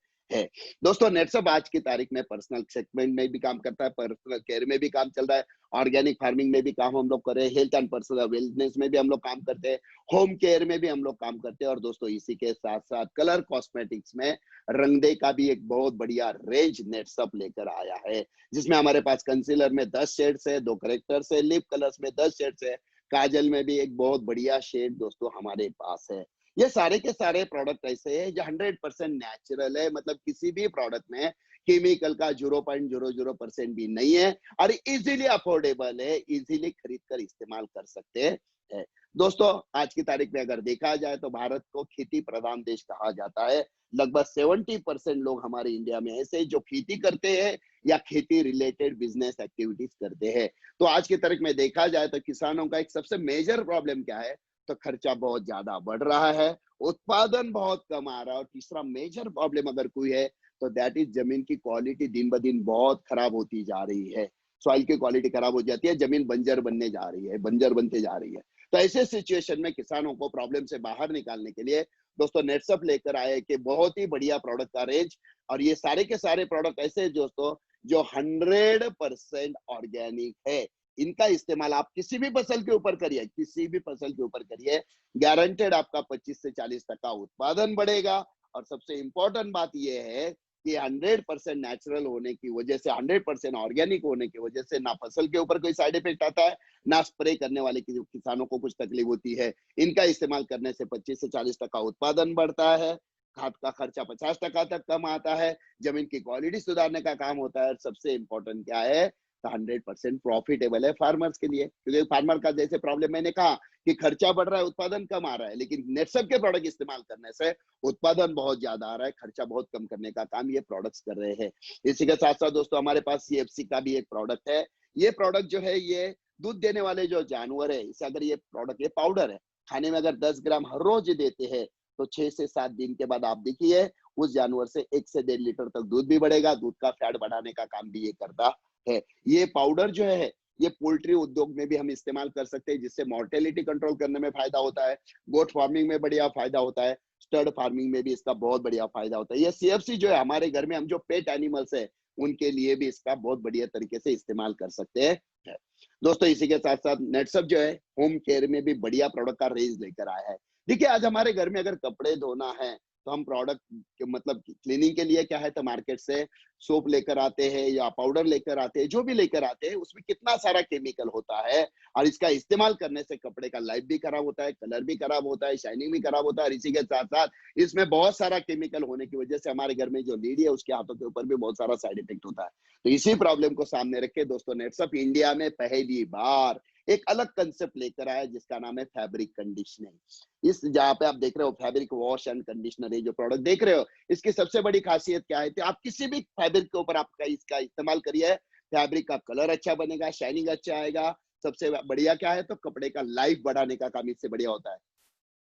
दोस्तों, नेटसप आज की तारीख में पर्सनल सेगमेंट में भी काम करता है, पर्सनल केयर में भी काम चल रहा है, ऑर्गेनिक फार्मिंग में भी काम हम लोग कर रहे हैं, हेल्थ एंड पर्सनल वेलनेस में भी हम लोग काम करते हैं, होम केयर में भी हम लोग काम करते हैं और दोस्तों इसी के साथ साथ कलर कॉस्मेटिक्स में रंगदे का भी एक बहुत बढ़िया रेंज नेटसप लेकर आया है, जिसमें हमारे पास कंसीलर में 10 शेड्स है, 2 करेक्टर्स है, लिप कलर्स में 10 शेड्स है, काजल में भी एक बहुत बढ़िया शेड दोस्तों हमारे पास है। ये सारे के सारे प्रोडक्ट ऐसे हैं जो 100% नेचुरल है, मतलब किसी भी प्रोडक्ट में केमिकल का 0.00% भी नहीं है और इजीली अफोर्डेबल है, इजीली खरीद कर इस्तेमाल कर सकते हैं। दोस्तों, आज की तारीख में अगर देखा जाए तो भारत को खेती प्रधान देश कहा जाता है। लगभग 70% लोग हमारे इंडिया में ऐसे जो खेती करते हैं या खेती रिलेटेड बिजनेस एक्टिविटीज करते हैं। तो आज की तारीख में देखा जाए तो किसानों का एक सबसे मेजर प्रॉब्लम क्या है, तो खर्चा बहुत ज्यादा बढ़ रहा है, उत्पादन बहुत कम आ रहा है और तीसरा मेजर प्रॉब्लम अगर कोई है तो दैट इज जमीन की क्वालिटी दिन ब दिन बहुत खराब होती जा रही है। सॉइल की क्वालिटी खराब हो जाती है, जमीन बंजर बनने जा रही है, बंजर बनते जा रही है। तो ऐसे सिचुएशन में किसानों को प्रॉब्लम से बाहर निकालने के लिए दोस्तों नेटसप लेकर आए कि बहुत ही बढ़िया प्रोडक्ट का रेंज और ये सारे के सारे प्रोडक्ट ऐसे दोस्तों जो 100% ऑर्गेनिक है। इनका इस्तेमाल आप किसी भी फसल के ऊपर करिए, किसी भी फसल के ऊपर करिए, गारंटेड आपका 25 से 40% उत्पादन बढ़ेगा और सबसे इंपॉर्टेंट बात यह है कि 100% नेचुरल होने की वजह से, 100% ऑर्गेनिक होने की वजह से ना फसल के ऊपर कोई साइड इफेक्ट आता है, ना स्प्रे करने वाले किसानों को कुछ तकलीफ होती है। इनका इस्तेमाल करने से 25 से 40% उत्पादन बढ़ता है, खाद का खर्चा 50% तक कम आता है, जमीन की क्वालिटी सुधारने का काम होता है। सबसे इंपॉर्टेंट क्या है, 100% प्रॉफिटेबल है फार्मर्स के लिए, क्योंकि फार्मर का जैसे प्रॉब्लम मैंने कहा कि खर्चा बढ़ रहा है, उत्पादन कम आ रहा है, लेकिन नेटसप के प्रोडक्ट इस्तेमाल करने से उत्पादन बहुत ज्यादा आ रहा है, खर्चा बहुत कम करने का काम ये प्रोडक्ट्स कर रहे हैं। इसी के साथ साथ दोस्तों हमारे पास सीएफसी का भी एक प्रोडक्ट है। ये प्रोडक्ट जो है ये दूध देने वाले जो जानवर है, इसे अगर ये प्रोडक्ट, ये पाउडर है, खाने में अगर 10 ग्राम हर रोज देते हैं तो 6 से 7 दिन के बाद आप देखिए उस जानवर से 1 से 1.5 लीटर तक दूध भी बढ़ेगा। दूध का फैट बढ़ाने का काम भी ये करता है। ये पाउडर जो है ये पोल्ट्री उद्योग में भी हम इस्तेमाल कर सकते हैं, जिससे मॉर्टेलिटी कंट्रोल करने में फायदा होता है, गोट फार्मिंग में बढ़िया फायदा होता है, स्टर्ड फार्मिंग में भी इसका बहुत बढ़िया फायदा होता है। ये सीएफसी जो है हमारे घर में हम जो पेट एनिमल्स है उनके लिए भी इसका बहुत बढ़िया तरीके से इस्तेमाल कर सकते हैं। दोस्तों इसी के साथ साथ नेटसप जो है होम केयर में भी बढ़िया प्रोडक्ट का रेंज लेकर आया है। देखिए आज हमारे घर में अगर कपड़े धोना है तो हम प्रोडक्ट मतलब क्लीनिंग के लिए क्या है तो मार्केट से सोप लेकर आते हैं या पाउडर लेकर आते हैं, जो भी लेकर आते हैं उसमें कितना सारा केमिकल होता है और इसका इस्तेमाल करने से कपड़े का लाइफ भी खराब होता है, कलर भी खराब होता है, शाइनिंग भी खराब होता है और इसी के साथ साथ इसमें बहुत सारा केमिकल होने की वजह से हमारे घर में जो लेडी है उसके हाथों के ऊपर भी बहुत सारा साइड इफेक्ट होता है। तो इसी प्रॉब्लम को सामने रख के दोस्तों नेटसप इंडिया में पहली बार एक अलग कंसेप्ट लेकर आया जिसका नाम है फैब्रिक कंडीशनिंग। इस जहाँ पे आप देख रहे हो फैब्रिक वॉश एंड कंडीशनर, ये जो प्रोडक्ट देख रहे हो इसकी सबसे बड़ी खासियत क्या है, तो आप किसी भी फैब्रिक के ऊपर आपका इसका इस्तेमाल करिए, फैब्रिक का कलर अच्छा बनेगा, शाइनिंग अच्छा आएगा। सबसे बढ़िया क्या है तो कपड़े का लाइफ बढ़ाने का काम इससे बढ़िया होता है।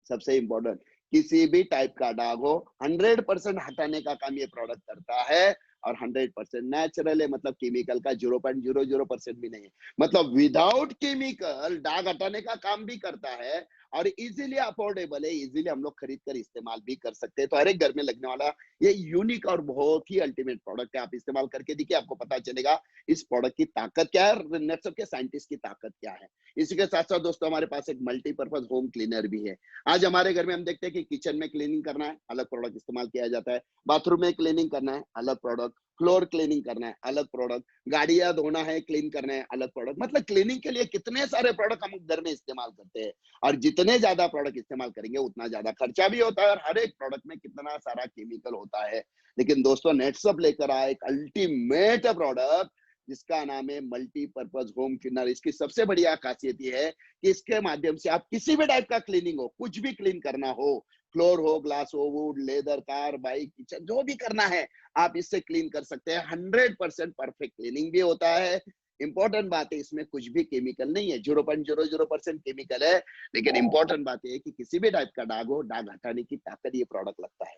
सबसे इंपॉर्टेंट, किसी भी टाइप का दाग हो 100% हटाने का काम ये प्रोडक्ट करता है और 100% नेचुरल है, मतलब केमिकल का 0.00% भी नहीं है, मतलब विदाउट केमिकल दाग हटाने का काम भी करता है और इजीली अफोर्डेबल है, इजीली हम लोग खरीद कर इस्तेमाल भी कर सकते हैं। तो हर एक घर में लगने वाला ये यूनिक और बहुत ही अल्टीमेट प्रोडक्ट है। आप इस्तेमाल करके देखिए, आपको पता चलेगा इस प्रोडक्ट की ताकत क्या है, नेटसप के साइंटिस्ट की ताकत क्या है। इसी के साथ साथ दोस्तों हमारे पास एक मल्टीपर्पज होम क्लीनर भी है। आज हमारे घर में हम देखते हैं कि किचन में क्लीनिंग करना है, अलग प्रोडक्ट इस्तेमाल किया जाता है, बाथरूम में क्लीनिंग करना है, अलग प्रोडक्ट, फ्लोर क्लीनिंग करना है, अलग प्रोडक्ट, गाड़ियां धोना है, क्लीन करना है, अलग प्रोडक्ट। मतलब क्लीनिंग के लिए कितने सारे प्रोडक्ट हम घर में इस्तेमाल करते हैं और जितने ज्यादा प्रोडक्ट इस्तेमाल करेंगे उतना ज्यादा खर्चा भी होता है और हर एक प्रोडक्ट में कितना सारा केमिकल होता है। लेकिन दोस्तों नेटसप लेकर आए एक अल्टीमेट प्रोडक्ट जिसका नाम है मल्टीपर्पज होम क्लीनर। इसकी सबसे बढ़िया खासियत यह है कि इसके माध्यम से आप किसी भी टाइप का क्लीनिंग हो, कुछ भी क्लीन करना हो, फ्लोर हो, ग्लास हो, would, leather, car, bike, kitchen, जो भी करना है आप इससे क्लीन कर सकते हैं। 100% परफेक्ट क्लीनिंग भी होता है, इंपॉर्टेंट बात है, इसमें कुछ भी केमिकल नहीं है, 0.00% केमिकल है। लेकिन इंपॉर्टेंट बात यह है कि किसी भी टाइप का दाग हो, दाग हटाने की ताकत ये प्रोडक्ट लगता है।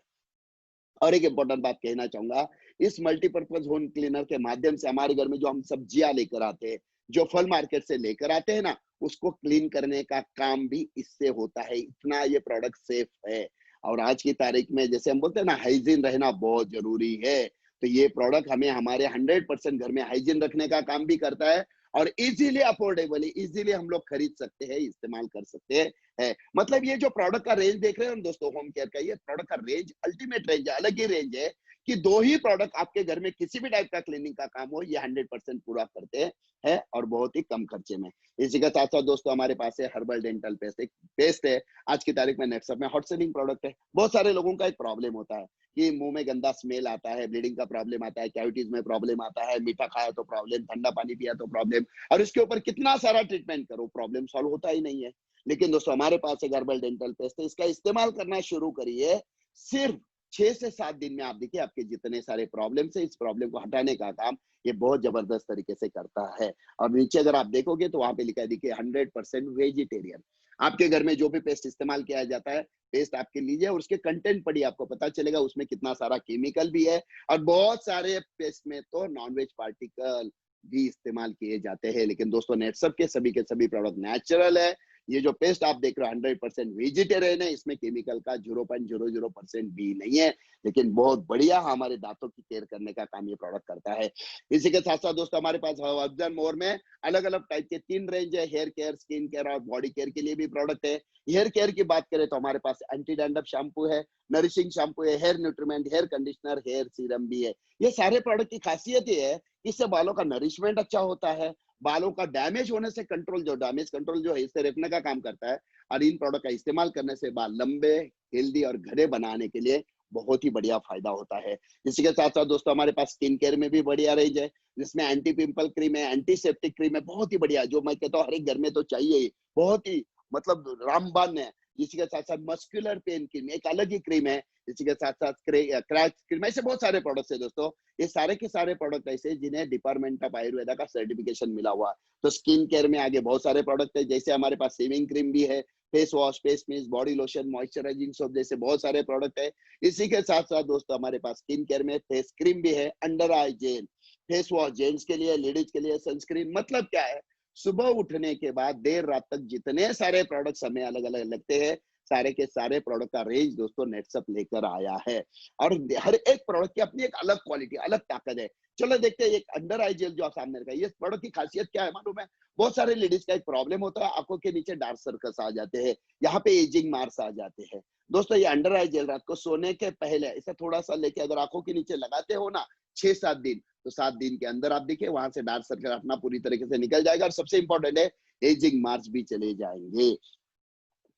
और एक इंपॉर्टेंट बात कहना चाहूंगा, इस मल्टीपर्पज होम क्लीनर के माध्यम से हमारे घर में जो हम सब्जियां लेकर आते हैं, जो फल मार्केट से लेकर आते हैं ना, उसको क्लीन करने का काम भी इससे होता है। इतना ये प्रोडक्ट सेफ है। और आज की तारीख में जैसे हम बोलते हैं ना, हाइजीन रहना बहुत जरूरी है। तो ये प्रोडक्ट हमें हमारे 100% घर में हाइजीन रखने का काम भी करता है। और इजीली अफोर्डेबल, इजीली हम लोग खरीद सकते हैं, इस्तेमाल कर सकते हैं। है मतलब ये जो प्रोडक्ट का रेंज देख रहे हैं दोस्तों, होम केयर का ये प्रोडक्ट का रेंज अल्टीमेट रेंज है, अलग ही रेंज है कि दो ही प्रोडक्ट आपके घर में किसी भी टाइप का क्लीनिंग का काम हो, ये 100% पूरा करते हैं और बहुत ही कम खर्चे में। इसी के साथ साथ दोस्तों हमारे पास है हर्बल डेंटल पेस्ट। एक पेस्ट है आज की तारीख में नेटसप में हॉट सेलिंग प्रोडक्ट है। बहुत सारे लोगों का एक प्रॉब्लम होता है कि मुंह में गंदा स्मेल आता है, ब्लीडिंग का प्रॉब्लम आता है, कैविटीज में प्रॉब्लम आता है, मीठा खाया तो प्रॉब्लम, ठंडा पानी पिया तो प्रॉब्लम, और इसके ऊपर कितना सारा ट्रीटमेंट करो, प्रॉब्लम सॉल्व होता ही नहीं है। लेकिन दोस्तों हमारे पास एक हर्बल डेंटल पेस्ट है, इसका इस्तेमाल करना शुरू करिए। सिर्फ 6 से 7 दिन में आप देखिए आपके जितने सारे प्रॉब्लम है, इस प्रॉब्लम को हटाने का काम ये बहुत जबरदस्त तरीके से करता है। और नीचे अगर आप देखोगे तो वहां पे लिखा है, देखिए 100% वेजिटेरियन। आपके घर में जो भी पेस्ट इस्तेमाल किया जाता है, पेस्ट आपके लीजिए और उसके कंटेंट पढ़िए, आपको पता चलेगा उसमें कितना सारा केमिकल भी है। और बहुत सारे पेस्ट में तो नॉनवेज पार्टिकल भी इस्तेमाल किए जाते हैं। लेकिन दोस्तों नेटसप के सभी प्रोडक्ट नेचुरल है। ये जो पेस्ट आप देख रहे हो 100% वेजिटेरियन है, इसमें केमिकल का 0.00% भी नहीं है। लेकिन बहुत बढ़िया हमारे दांतों की केयर करने का काम ये प्रोडक्ट करता है। इसी के साथ साथ दोस्तों हमारे पास हर्बल मोर में अलग अलग टाइप के 3 रेंज है, हेयर केयर, स्किन केयर और बॉडी केयर के लिए भी प्रोडक्ट है। हेयर केयर की बात करें तो हमारे पास एंटी डैंड्रफ शैम्पू है, नरिशिंग शैम्पू है, hair nutriment, hair conditioner, hair serum भी है। ये सारे प्रोडक्ट की खासियत ये है, इससे बालों का नरिशमेंट अच्छा होता है, बालों का डैमेज होने से कंट्रोल, जो डैमेज कंट्रोल जो है इससे रोकने का काम करता है। और इन प्रोडक्ट का इस्तेमाल करने से बाल लंबे, हेल्दी और घने बनाने के लिए बहुत ही बढ़िया फायदा होता है। इसी के साथ साथ दोस्तों हमारे पास स्किन केयर में भी बढ़िया रेंज है, जिसमें एंटी पिंपल क्रीम है, एंटीसेप्टिक क्रीम है, बहुत ही बढ़िया, जो मैं कहता हूँ हर एक घर में तो चाहिए ही, बहुत ही मतलब रामबान है। इसी के साथ साथ मस्कुलर पेन क्रीम एक अलग ही क्रीम है। इसी के साथ साथ क्रैक क्रीम, ऐसे बहुत सारे प्रोडक्ट्स है दोस्तों। ये सारे के सारे प्रोडक्ट ऐसे जिन्हें डिपार्टमेंट ऑफ आयुर्वेदा का सर्टिफिकेशन मिला हुआ है। तो स्किन केयर में आगे बहुत सारे प्रोडक्ट है, जैसे हमारे पास शेविंग क्रीम भी है, face wash, face mist, body lotion, moisturising soap जैसे बहुत सारे प्रोडक्ट है। इसी के साथ साथ दोस्तों हमारे पास स्किन केयर में फेस क्रीम भी है, अंडर आई जेल, फेस वॉश जेंट्स के लिए, लेडीज के लिए, सनस्क्रीन। मतलब क्या है, सुबह उठने के बाद देर रात तक जितने सारे प्रोडक्ट्स हमें अलग अलग लगते हैं, सारे के सारे प्रोडक्ट का रेंज दोस्तों नेटसप लेकर आया है। और हर एक प्रोडक्ट की अपनी एक अलग क्वालिटी, अलग ताकत है। चलो देखते हैं एक अंडर आई जेल जो सामने रखा है, ये प्रोडक्ट की खासियत क्या है मालूम है? बहुत सारे लेडीज का एक प्रॉब्लम होता है, आंखों के नीचे डार्क सर्कल्स आ जाते हैं, यहाँ पे एजिंग मार्क्स आ जाते हैं। दोस्तों ये अंडर आई जेल रात को सोने के पहले इसे थोड़ा सा लेके अगर आंखों के नीचे लगाते हो ना 6-7 दिन, तो 7 दिन के अंदर आप देखिए वहां से डार्क सर्कल अपना पूरी तरीके से निकल जाएगा। और सबसे इंपॉर्टेंट है, एजिंग मार्क्स भी चले जाएंगे।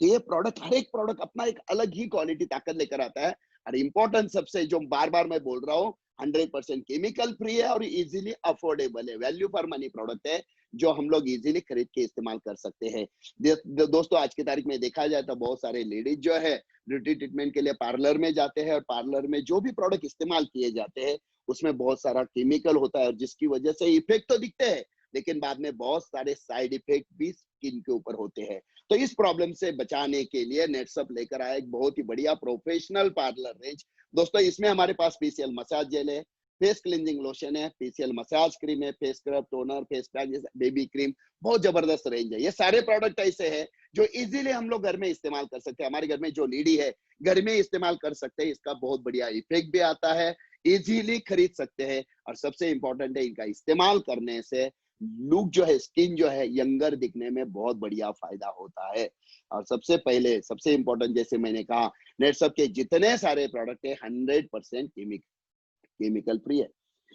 तो ये प्रोडक्ट, हर एक प्रोडक्ट अपना एक अलग ही क्वालिटी ताकत लेकर आता है। और इंपॉर्टेंट सबसे जो बार बार मैं बोल रहा हूँ, 100% केमिकल फ्री है और इजीली अफोर्डेबल है, वैल्यू फॉर मनी प्रोडक्ट है, जो हम लोग इजीली खरीद के इस्तेमाल कर सकते हैं। दोस्तों आज की तारीख में देखा जाए तो बहुत सारे लेडीज जो है ब्यूटी ट्रीटमेंट के लिए पार्लर में जाते हैं, और पार्लर में जो भी प्रोडक्ट इस्तेमाल किए जाते हैं उसमें बहुत सारा केमिकल होता है, और जिसकी वजह से इफेक्ट तो दिखते हैं लेकिन बाद में बहुत सारे साइड इफेक्ट भी स्किन के ऊपर होते हैं। तो इस प्रॉब्लम से बचाने के लिए नेटसप लेकर आया एक बहुत ही बढ़िया प्रोफेशनल पार्लर रेंज। दोस्तों इसमें हमारे पास फेशियल मसाज जेल है, फेस क्लींजिंग लोशन है, फेशियल मसाज क्रीम है, face scrub, toner, face pack, baby cream, बहुत जबरदस्त रेंज है। ये सारे प्रोडक्ट ऐसे हैं जो इजीली हम लोग घर में इस्तेमाल कर सकते हैं। हमारे घर में जो लेडी है घर में इस्तेमाल कर सकते हैं, इसका बहुत बढ़िया इफेक्ट भी आता है, इजीली खरीद सकते हैं। और सबसे इंपॉर्टेंट है, इनका इस्तेमाल करने से लुक जो है, स्किन जो है, यंगर दिखने में बहुत बढ़िया फायदा होता है। और सबसे पहले सबसे इंपॉर्टेंट, जैसे मैंने कहा, नेटसप के जितने सारे प्रोडक्ट है 100% केमिकल फ्री है।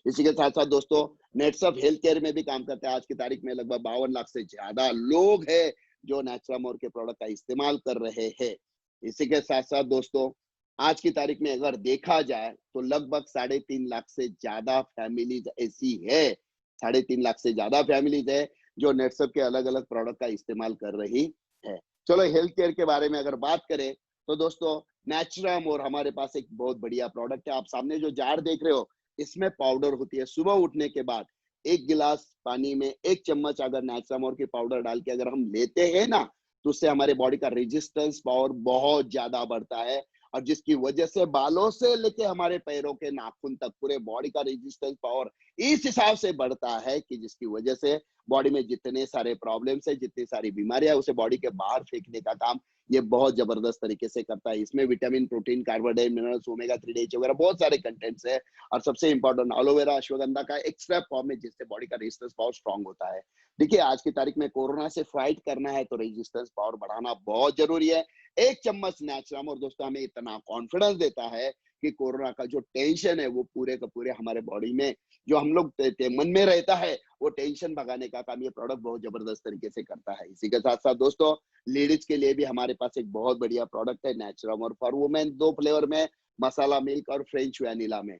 इसी के साथ साथ दोस्तों नेटसप हेल्थ केयर में भी काम करता है। आज की तारीख में लगभग 52 लाख से ज्यादा लोग हैं जो नेचुरामोर के प्रोडक्ट का इस्तेमाल कर रहे हैं। इसी के साथ साथ दोस्तों आज की तारीख में अगर देखा जाए तो लगभग 3.5 लाख से ज्यादा फैमिलीज ऐसी है, 3.5 लाख से ज्यादा फैमिलीज है जो नेटसप के अलग अलग प्रोडक्ट का इस्तेमाल कर रही है। चलो हेल्थ केयर के बारे में अगर बात करें तो दोस्तों नेचुरामोर हमारे पास एक बहुत बढ़िया प्रोडक्ट है। आप सामने जो जार देख रहे हो, इसमें पाउडर होती है। सुबह उठने के बाद एक गिलास पानी में 1 चम्मच अगर नेचुरामोर की पाउडर डाल के अगर हम लेते हैं ना, तो उससे हमारे बॉडी का रेजिस्टेंस पावर बहुत ज़्यादा बढ़ता है और जिसकी वजह से बालों से लेके हमारे पैरों के नाखून तक पूरे बॉडी का रेजिस्टेंस पावर इस हिसाब से बढ़ता है कि जिसकी वजह से बॉडी में जितने सारे प्रॉब्लम्स है, जितनी सारी बीमारियां, उसे बॉडी के बाहर फेंकने का काम ये बहुत जबरदस्त तरीके से करता है। इसमें vitamin, protein, carbohydrate, minerals, omega 3 DH वगैरह बहुत सारे कंटेंट्स है और सबसे इंपॉर्टेंट एलोवेरा, अश्वगंधा का एक्स्ट्रा फॉर्म है जिससे बॉडी का रेजिस्टेंस पावर स्ट्रांग होता है। देखिए आज की तारीख में कोरोना से फाइट करना है तो रेजिस्टेंस पावर बढ़ाना बहुत जरूरी है। 1 चम्मच नेचुरामोर दोस्तों हमें इतना कॉन्फिडेंस देता है कि कोरोना का जो टेंशन है वो पूरे का पूरे हमारे बॉडी में जो हम लोग मन में रहता है वो टेंशन भगाने का काम ये प्रोडक्ट बहुत जबरदस्त तरीके से करता है। इसी के साथ साथ दोस्तों लेडीज के लिए भी हमारे पास एक बहुत बढ़िया प्रोडक्ट है नेचुरामोर फॉर वुमेन, 2 फ्लेवर में, मसाला मिल्क और फ्रेंच वैनिला में।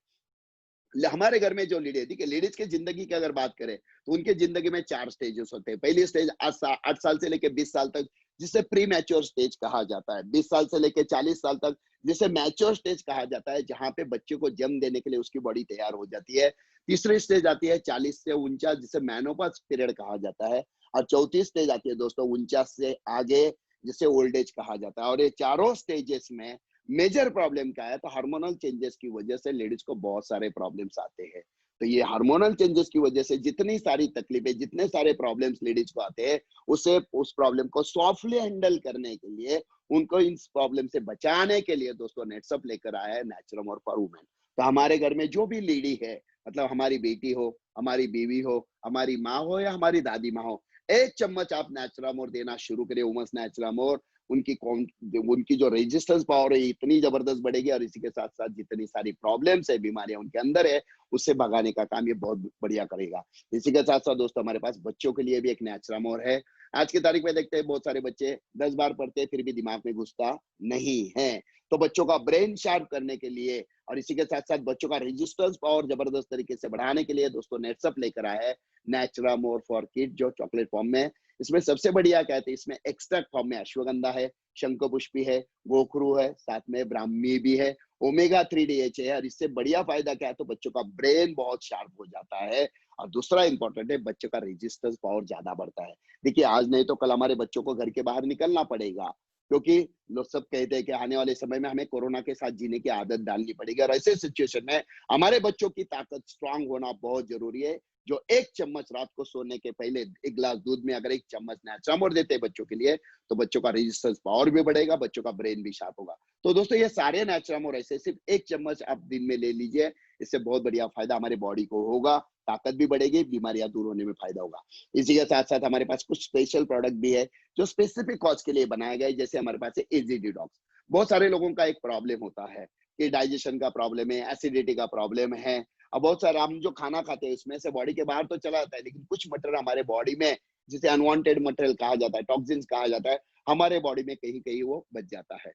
हमारे घर में जो लेडी है, ठीक है, लेडीज की जिंदगी की अगर बात करें तो उनके जिंदगी में 4 स्टेजेस होते हैं। पहली स्टेज 8 साल से लेकर 20 साल तक जिसे प्री मैच्योर स्टेज कहा जाता है। 20 साल से लेकर 40 साल तक जिसे मैच्योर स्टेज कहा जाता है, जहां पे बच्चे को जन्म देने के लिए उसकी बॉडी तैयार हो जाती है। तीसरी स्टेज आती है 40 से 49 जिसे मेनोपॉज पीरियड कहा जाता है और चौथी स्टेज आती है दोस्तों 49 से आगे जिसे ओल्ड एज कहा जाता है। और ये चारों स्टेजेस में मेजर प्रॉब्लम क्या है तो हार्मोनल चेंजेस की वजह से लेडीज को बहुत सारे प्रॉब्लम्स आते हैं। तो ये हार्मोनल चेंजेस की वजह से जितनी सारी तकलीफें, जितने सारे प्रॉब्लम्स लेडीज को आते हैं, उसे उस प्रॉब्लम को सॉफ्टली हैंडल करने के लिए, उनको इन प्रॉब्लम से बचाने के लिए दोस्तों नेट्सअप लेकर आया है नेचुरम और फॉर वुमेन। तो हमारे घर में जो भी लेडी है, मतलब हमारी बेटी हो, हमारी बीवी हो, हमारी माँ हो या हमारी दादी माँ हो, 1 चम्मच आप नेचुरामोर देना शुरू करिए, उमस नेचुरामोर। उनकी जो रेजिस्टेंस पावर है इतनी जबरदस्त बढ़ेगी और इसी के साथ साथ जितनी सारी प्रॉब्लम्स है, बीमारियां उनके अंदर है, उससे भगाने का काम ये बहुत बढ़िया करेगा। इसी के साथ साथ दोस्तों हमारे पास बच्चों के लिए भी एक नेचुरामोर है। आज की तारीख में देखते हैं बहुत सारे बच्चे 10 बार पढ़ते हैं फिर भी दिमाग में घुसता नहीं है। तो बच्चों का ब्रेन शार्प करने के लिए और इसी के साथ साथ बच्चों का रेजिस्टेंस पावर जबरदस्त तरीके से बढ़ाने के लिए दोस्तों नेट्सअप लेकर आया है नेचुरामोर फॉर किड, जो चॉकलेट फॉर्म में है। इसमें सबसे बढ़िया क्या है, इसमें एक्सट्रैक्ट फॉर्म में अश्वगंधा है, शंखपुष्पी है, गोखरू है, साथ में ब्राह्मी भी है, ओमेगा 3 डीएच है। और इससे बढ़िया फायदा क्या है तो बच्चों का ब्रेन बहुत शार्प हो जाता है और दूसरा इंपॉर्टेंट है बच्चों का रेजिस्टेंस पावर ज्यादा बढ़ता है। देखिए आज नहीं तो कल हमारे बच्चों को घर के बाहर निकलना पड़ेगा, क्योंकि लोग सब कहते हैं कि आने वाले समय में हमें कोरोना के साथ जीने की आदत डालनी पड़ेगी और ऐसे सिचुएशन में हमारे बच्चों की ताकत स्ट्रांग होना बहुत जरूरी है। जो 1 चम्मच रात को सोने के पहले 1 गिलास दूध में अगर 1 चम्मच नेचुरामोर देते हैं बच्चों के लिए, तो बच्चों का रेजिस्टेंस पावर भी बढ़ेगा, बच्चों का ब्रेन भी शार्प होगा। तो दोस्तों ये सारे नेचुरामोर ऐसे सिर्फ 1 चम्मच आप दिन में ले लीजिए, इससे बहुत बढ़िया फायदा हमारे बॉडी को होगा, ताकत भी बढ़ेगी, बीमारियां दूर होने में फायदा होगा। इसी के साथ साथ हमारे पास कुछ स्पेशल प्रोडक्ट भी है जो स्पेसिफिक कॉज के लिए बनाए गए। जैसे हमारे पास है इजी डिटॉक्स। बहुत सारे लोगों का एक प्रॉब्लम होता है कि डाइजेशन का प्रॉब्लम है, एसिडिटी का प्रॉब्लम है। अब बहुत सारा हम जो खाना खाते हैं उसमें से बॉडी के बाहर तो चला जाता है, लेकिन कुछ मटेरियल हमारे बॉडी में जिसे अनवांटेड मटेरियल कहा जाता है, टॉक्सिन्स कहा जाता है, हमारे बॉडी में कहीं कहीं वो बच जाता है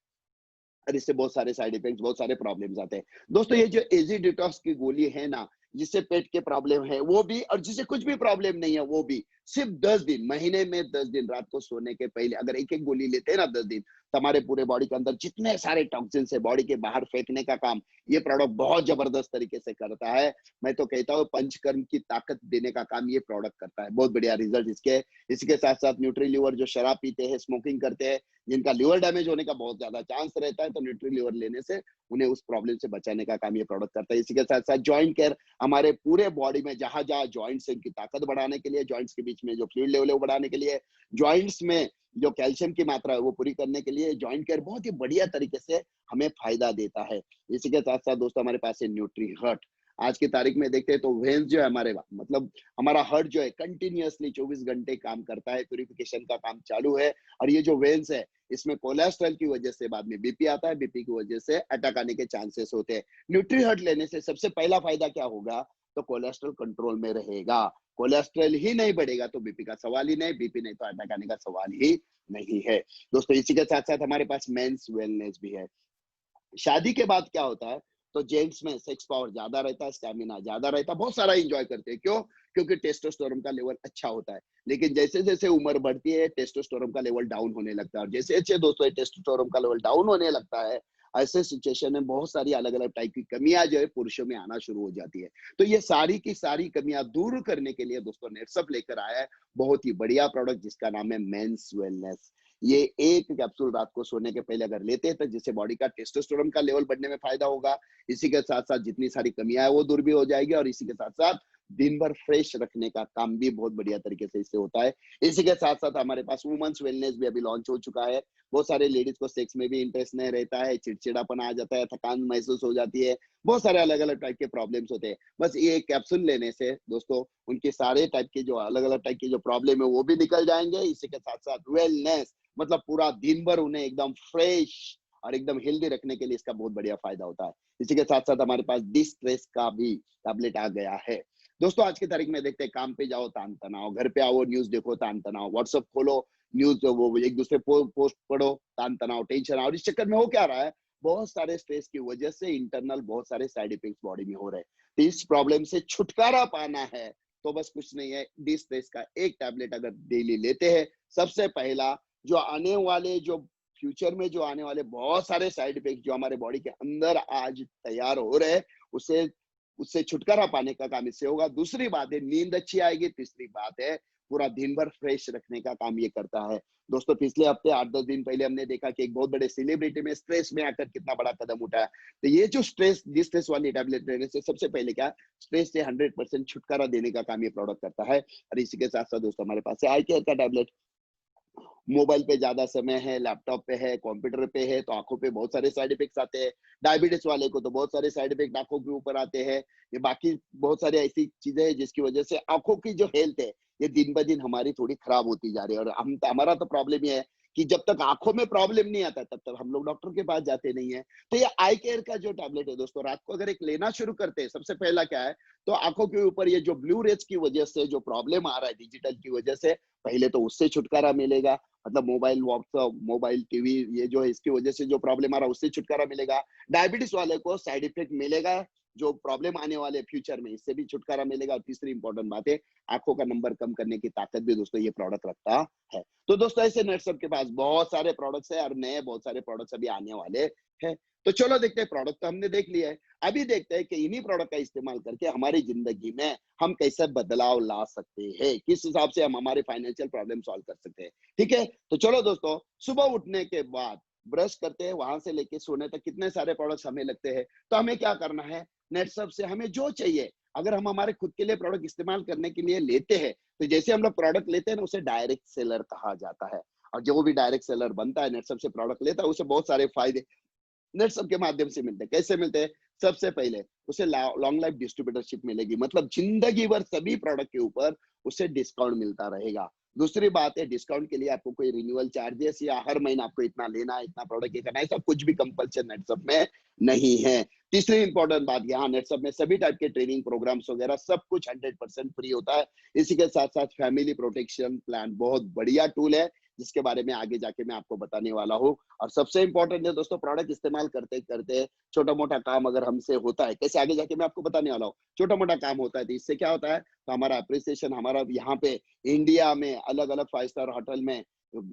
और इससे बहुत सारे साइड इफेक्ट्स, बहुत सारे प्रॉब्लम्स आते हैं। दोस्तों ये जो एजी डिटॉक्स की गोली है ना, जिससे पेट के प्रॉब्लम है वो भी और जिसे कुछ भी प्रॉब्लम नहीं है वो भी, सिर्फ 10 दिन, महीने में 10 दिन रात को सोने के पहले अगर एक एक गोली लेते हैं ना 10 दिन, तो हमारे पूरे बॉडी के अंदर जितने सारे टॉक्सिन्स है बॉडी के बाहर फेंकने का काम ये प्रोडक्ट बहुत जबरदस्त तरीके से करता है। मैं तो कहता हूँ पंचकर्म की ताकत देने का काम ये प्रोडक्ट करता है, बहुत बढ़िया रिजल्ट इसके। इसके साथ साथ न्यूट्री लीवर जो शराब पीते हैं, स्मोकिंग करते हैं, जिनका लिवर डैमेज होने का बहुत ज्यादा चांस रहता है, तो न्यूट्री लिवर लेने से उन्हें उस प्रॉब्लम से बचाने का काम ये प्रोडक्ट करता है। इसी के साथ साथ जॉइंट केयर, हमारे पूरे बॉडी में जहां जहां जॉइंट्स है उनकी ताकत बढ़ाने के लिए, जॉइंट्स के बीच में जो फ्लूइड लेवल है वो बढ़ाने के लिए, जॉइंट्स में जो कैल्शियम की मात्रा है वो पूरी करने के लिए जॉइंट केयर बहुत ही बढ़िया तरीके से हमें फायदा देता है। इसी के साथ साथ दोस्तों हमारे पास है न्यूट्री हर्ट। आज की तारीख में देखते हैं तो वेन्स जो है हमारे, मतलब हमारा हर्ट जो है कंटिन्यूअसली 24 घंटे काम करता है, प्यूरिफिकेशन का काम चालू है। और ये जो वेन्स है इसमें कोलेस्ट्रॉल की वजह से बाद में बीपी आता है, बीपी की वजह से अटैक आने के चांसेस होते हैं। न्यूट्री हर्ट लेने से सबसे पहला फायदा क्या होगा तो कोलेस्ट्रॉल कंट्रोल में रहेगा। कोलेस्ट्रॉल ही नहीं बढ़ेगा तो बीपी का सवाल ही नहीं, बीपी नहीं तो अटैक आने का सवाल ही नहीं है। दोस्तों इसी के साथ साथ हमारे पास मेंस वेलनेस भी है। शादी के बाद क्या होता है तो जेंट्स में सेक्स पावर ज्यादा रहता है, स्टैमिना ज्यादा रहता है, बहुत सारा एंजॉय करते हैं। क्यों? क्योंकि टेस्टोस्टेरोन का लेवल अच्छा होता है। लेकिन जैसे जैसे उम्र बढ़ती है टेस्टोस्टेरोन का लेवल डाउन होने लगता है और जैसे जैसे दोस्तों टेस्टोस्टेरोन का लेवल डाउन होने लगता है ऐसे सिचुएशन में बहुत सारी अलग-अलग टाइप की कमियाँ जो है पुरुषों में आना शुरू हो जाती है। तो ये सारी की सारी कमियाँ दूर करने के लिए दोस्तों नेटसप लेकर आया है बहुत ही बढ़िया प्रोडक्ट जिसका नाम है मेंस वेलनेस। ये एक कैप्सूल रात को सोने के पहले अगर लेते हैं तो जिससे बॉडी का टेस्टोस्टेरोन का लेवल बढ़ने में फायदा होगा। इसी के साथ-साथ जितनी सारी कमियाँ हैं वो दूर भी हो जाएगी और इसी के साथ-साथ दिन भर फ्रेश रखने का काम भी बहुत बढ़िया तरीके से इससे होता है। इसी के साथ-साथ हमारे पास वुमेन्स वेलनेस भी अभी लॉन्च हो चुका है। बहुत सारे लेडीज को सेक्स में भी इंटरेस्ट नहीं रहता है, चिड़चिड़ापन आ जाता है, थकान महसूस हो जाती है, बहुत सारे अलग-अलग टाइप के प्रॉब्लम्स होते हैं। बस ये कैप्सूल लेने से दोस्तों उनके सारे टाइप के जो अलग-अलग टाइप के जो प्रॉब्लम है वो भी निकल जाएँगे। इसी के साथ-साथ वेलनेस मतलब पूरा दिन भर उन्हें एकदम फ्रेश और एकदम हेल्दी रखने के लिए इसका बहुत बढ़िया फ़ायदा होता है। इसी के साथ-साथ हमारे पास डिस्ट्रेस का भी टैबलेट आ गया है। दोस्तों आज की तारीख में देखते हैं काम पे जाओ तान-तनाव, घर पे आओ न्यूज़ देखो तान-तनाव, व्हाट्सएप खोलो न्यूज़ वो एक दूसरे पोस्ट पढ़ो तान-तनाव, टेंशन और इस चक्कर में हो क्या रहा है, बहुत सारे स्ट्रेस की वजह से इंटरनल बहुत सारे साइड इफेक्ट्स बॉडी में हो रहे हैं। तो इस प्रॉब्लम से छुटकारा पाना है, तो बस कुछ नहीं है, डिस्ट्रेस का एक टैबलेट अगर डेली लेते हैं, सबसे पहला जो आने वाले जो फ्यूचर में जो आने वाले बहुत सारे साइड इफेक्ट जो हमारे बॉडी के अंदर आज तैयार हो रहे हैं, उसे उससे छुटकारा पाने का काम इससे होगा। दूसरी बात है नींद अच्छी आएगी, तीसरी बात है पूरा दिन भर फ्रेश रखने का काम ये करता है। दोस्तों पिछले हफ्ते 8-10 दिन पहले हमने देखा कि एक बहुत बड़े सेलिब्रिटी में स्ट्रेस में आकर कितना बड़ा कदम उठाया। तो ये जो डिस्ट्रेस वाली टैबलेट लेने से सबसे पहले क्या स्ट्रेस से 100% छुटकारा देने का काम ये प्रोडक्ट करता है। और इसी के साथ-साथ दोस्तों हमारे पास है आई केयर का टैबलेट। मोबाइल पे ज्यादा समय है, लैपटॉप पे है, कंप्यूटर पे है, तो आंखों पे बहुत सारे साइड इफेक्ट्स आते हैं। डायबिटीज वाले को तो बहुत सारे साइड इफेक्ट आंखों के ऊपर आते हैं। ये बाकी बहुत सारी ऐसी चीजें हैं जिसकी वजह से आंखों की जो हेल्थ है, ये दिन ब दिन हमारी थोड़ी खराब होती जा रही है। और हमारा तो प्रॉब्लम ये है कि जब तक आंखों में प्रॉब्लम नहीं आता तब तक हम लोग डॉक्टर के पास जाते नहीं है। तो ये आई केयर का जो टैबलेट है दोस्तों रात को अगर एक लेना शुरू करते हैं, सबसे पहला क्या है तो आंखों के ऊपर ये जो ब्लू रेज की वजह से जो प्रॉब्लम आ रहा है डिजिटल की वजह से, पहले तो उससे छुटकारा मिलेगा। मतलब मोबाइल, व्हाट्सएप, मोबाइल, टीवी ये जो है इसकी वजह से जो प्रॉब्लम आ रहा है उससे छुटकारा मिलेगा। डायबिटीज वाले को साइड इफेक्ट मिलेगा, जो प्रॉब्लम आने वाले फ्यूचर में इससे भी छुटकारा मिलेगा। और तीसरी इंपॉर्टेंट बात है आंखों का नंबर कम करने की ताकत भी दोस्तों ये प्रोडक्ट रखता है। तो दोस्तों ऐसे नेटसप के पास बहुत सारे प्रोडक्ट्स है और नए बहुत सारे प्रोडक्ट्स अभी आने वाले हैं। तो चलो देखते हैं, प्रोडक्ट तो हमने देख लिया है, अभी देखते हैं कि इन्हीं प्रोडक्ट का इस्तेमाल करके हमारी जिंदगी में हम कैसे बदलाव ला सकते हैं, किस हिसाब से हम हमारे फाइनेंशियल प्रॉब्लम सॉल्व कर सकते हैं। ठीक है, तो चलो दोस्तों सुबह उठने के बाद ब्रश करते हैं वहां से लेके सोने तक कितने सारे प्रोडक्ट्स हमें लगते हैं। तो हमें क्या करना है, नेटसप से हमें जो चाहिए अगर हम हमारे खुद के लिए प्रोडक्ट इस्तेमाल करने के लिए लेते हैं, तो जैसे हम लोग प्रोडक्ट लेते हैं ना उसे डायरेक्ट सेलर कहा जाता है। और जो भी डायरेक्ट सेलर बनता है नेटसप से प्रोडक्ट लेता है उसे बहुत सारे फायदे नेटसप के माध्यम से मिलते हैं। कैसे मिलते हैं? सबसे पहले उसे लॉन्ग लाइफ डिस्ट्रीब्यूटरशिप मिलेगी, मतलब जिंदगी भर सभी प्रोडक्ट के ऊपर उसे डिस्काउंट मिलता रहेगा। दूसरी बात है डिस्काउंट के लिए आपको कोई रिन्यूअल चार्जेस या हर महीने आपको इतना लेना है, इतना प्रोडक्ट ये करना है, सब कुछ भी कंपल्सन नेटसप में नहीं है। तीसरी इंपॉर्टेंट बात, यहाँ नेटसप में सभी टाइप के ट्रेनिंग प्रोग्राम्स वगैरह सब कुछ 100% फ्री होता है। इसी के साथ साथ फैमिली प्रोटेक्शन प्लान बहुत बढ़िया टूल है जिसके बारे में आगे जाके मैं आपको बताने वाला हूँ। और सबसे इंपॉर्टेंट है दोस्तों प्रोडक्ट इस्तेमाल करते करते छोटा मोटा काम अगर हमसे होता है, कैसे आगे जाके मैं आपको बताने वाला हूँ। छोटा मोटा काम होता है तो इससे क्या होता है, तो हमारा अप्रिसिएशन, हमारा यहाँ पे इंडिया में अलग अलग 5 स्टार होटल में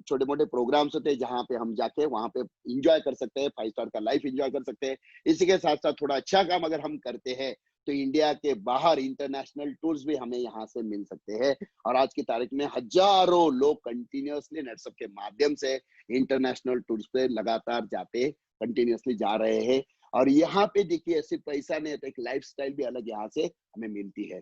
छोटे मोटे प्रोग्राम्स होते हैं जहाँ पे हम जाके वहां पे इंजॉय कर सकते हैं, 5 स्टार का लाइफ इंजॉय कर सकते हैं। इसी के साथ साथ थोड़ा अच्छा काम अगर हम करते हैं तो इंडिया के बाहर इंटरनेशनल टूर्स भी हमें यहाँ से मिल सकते हैं। और आज की तारीख में हजारों लोग कंटिन्यूअसली नेटसप के माध्यम से इंटरनेशनल टूर्स पे लगातार जाते कंटिन्यूअसली जा रहे हैं। और यहाँ पे देखिए सिर्फ पैसा नहीं तो एक लाइफस्टाइल भी अलग यहाँ से हमें मिलती है।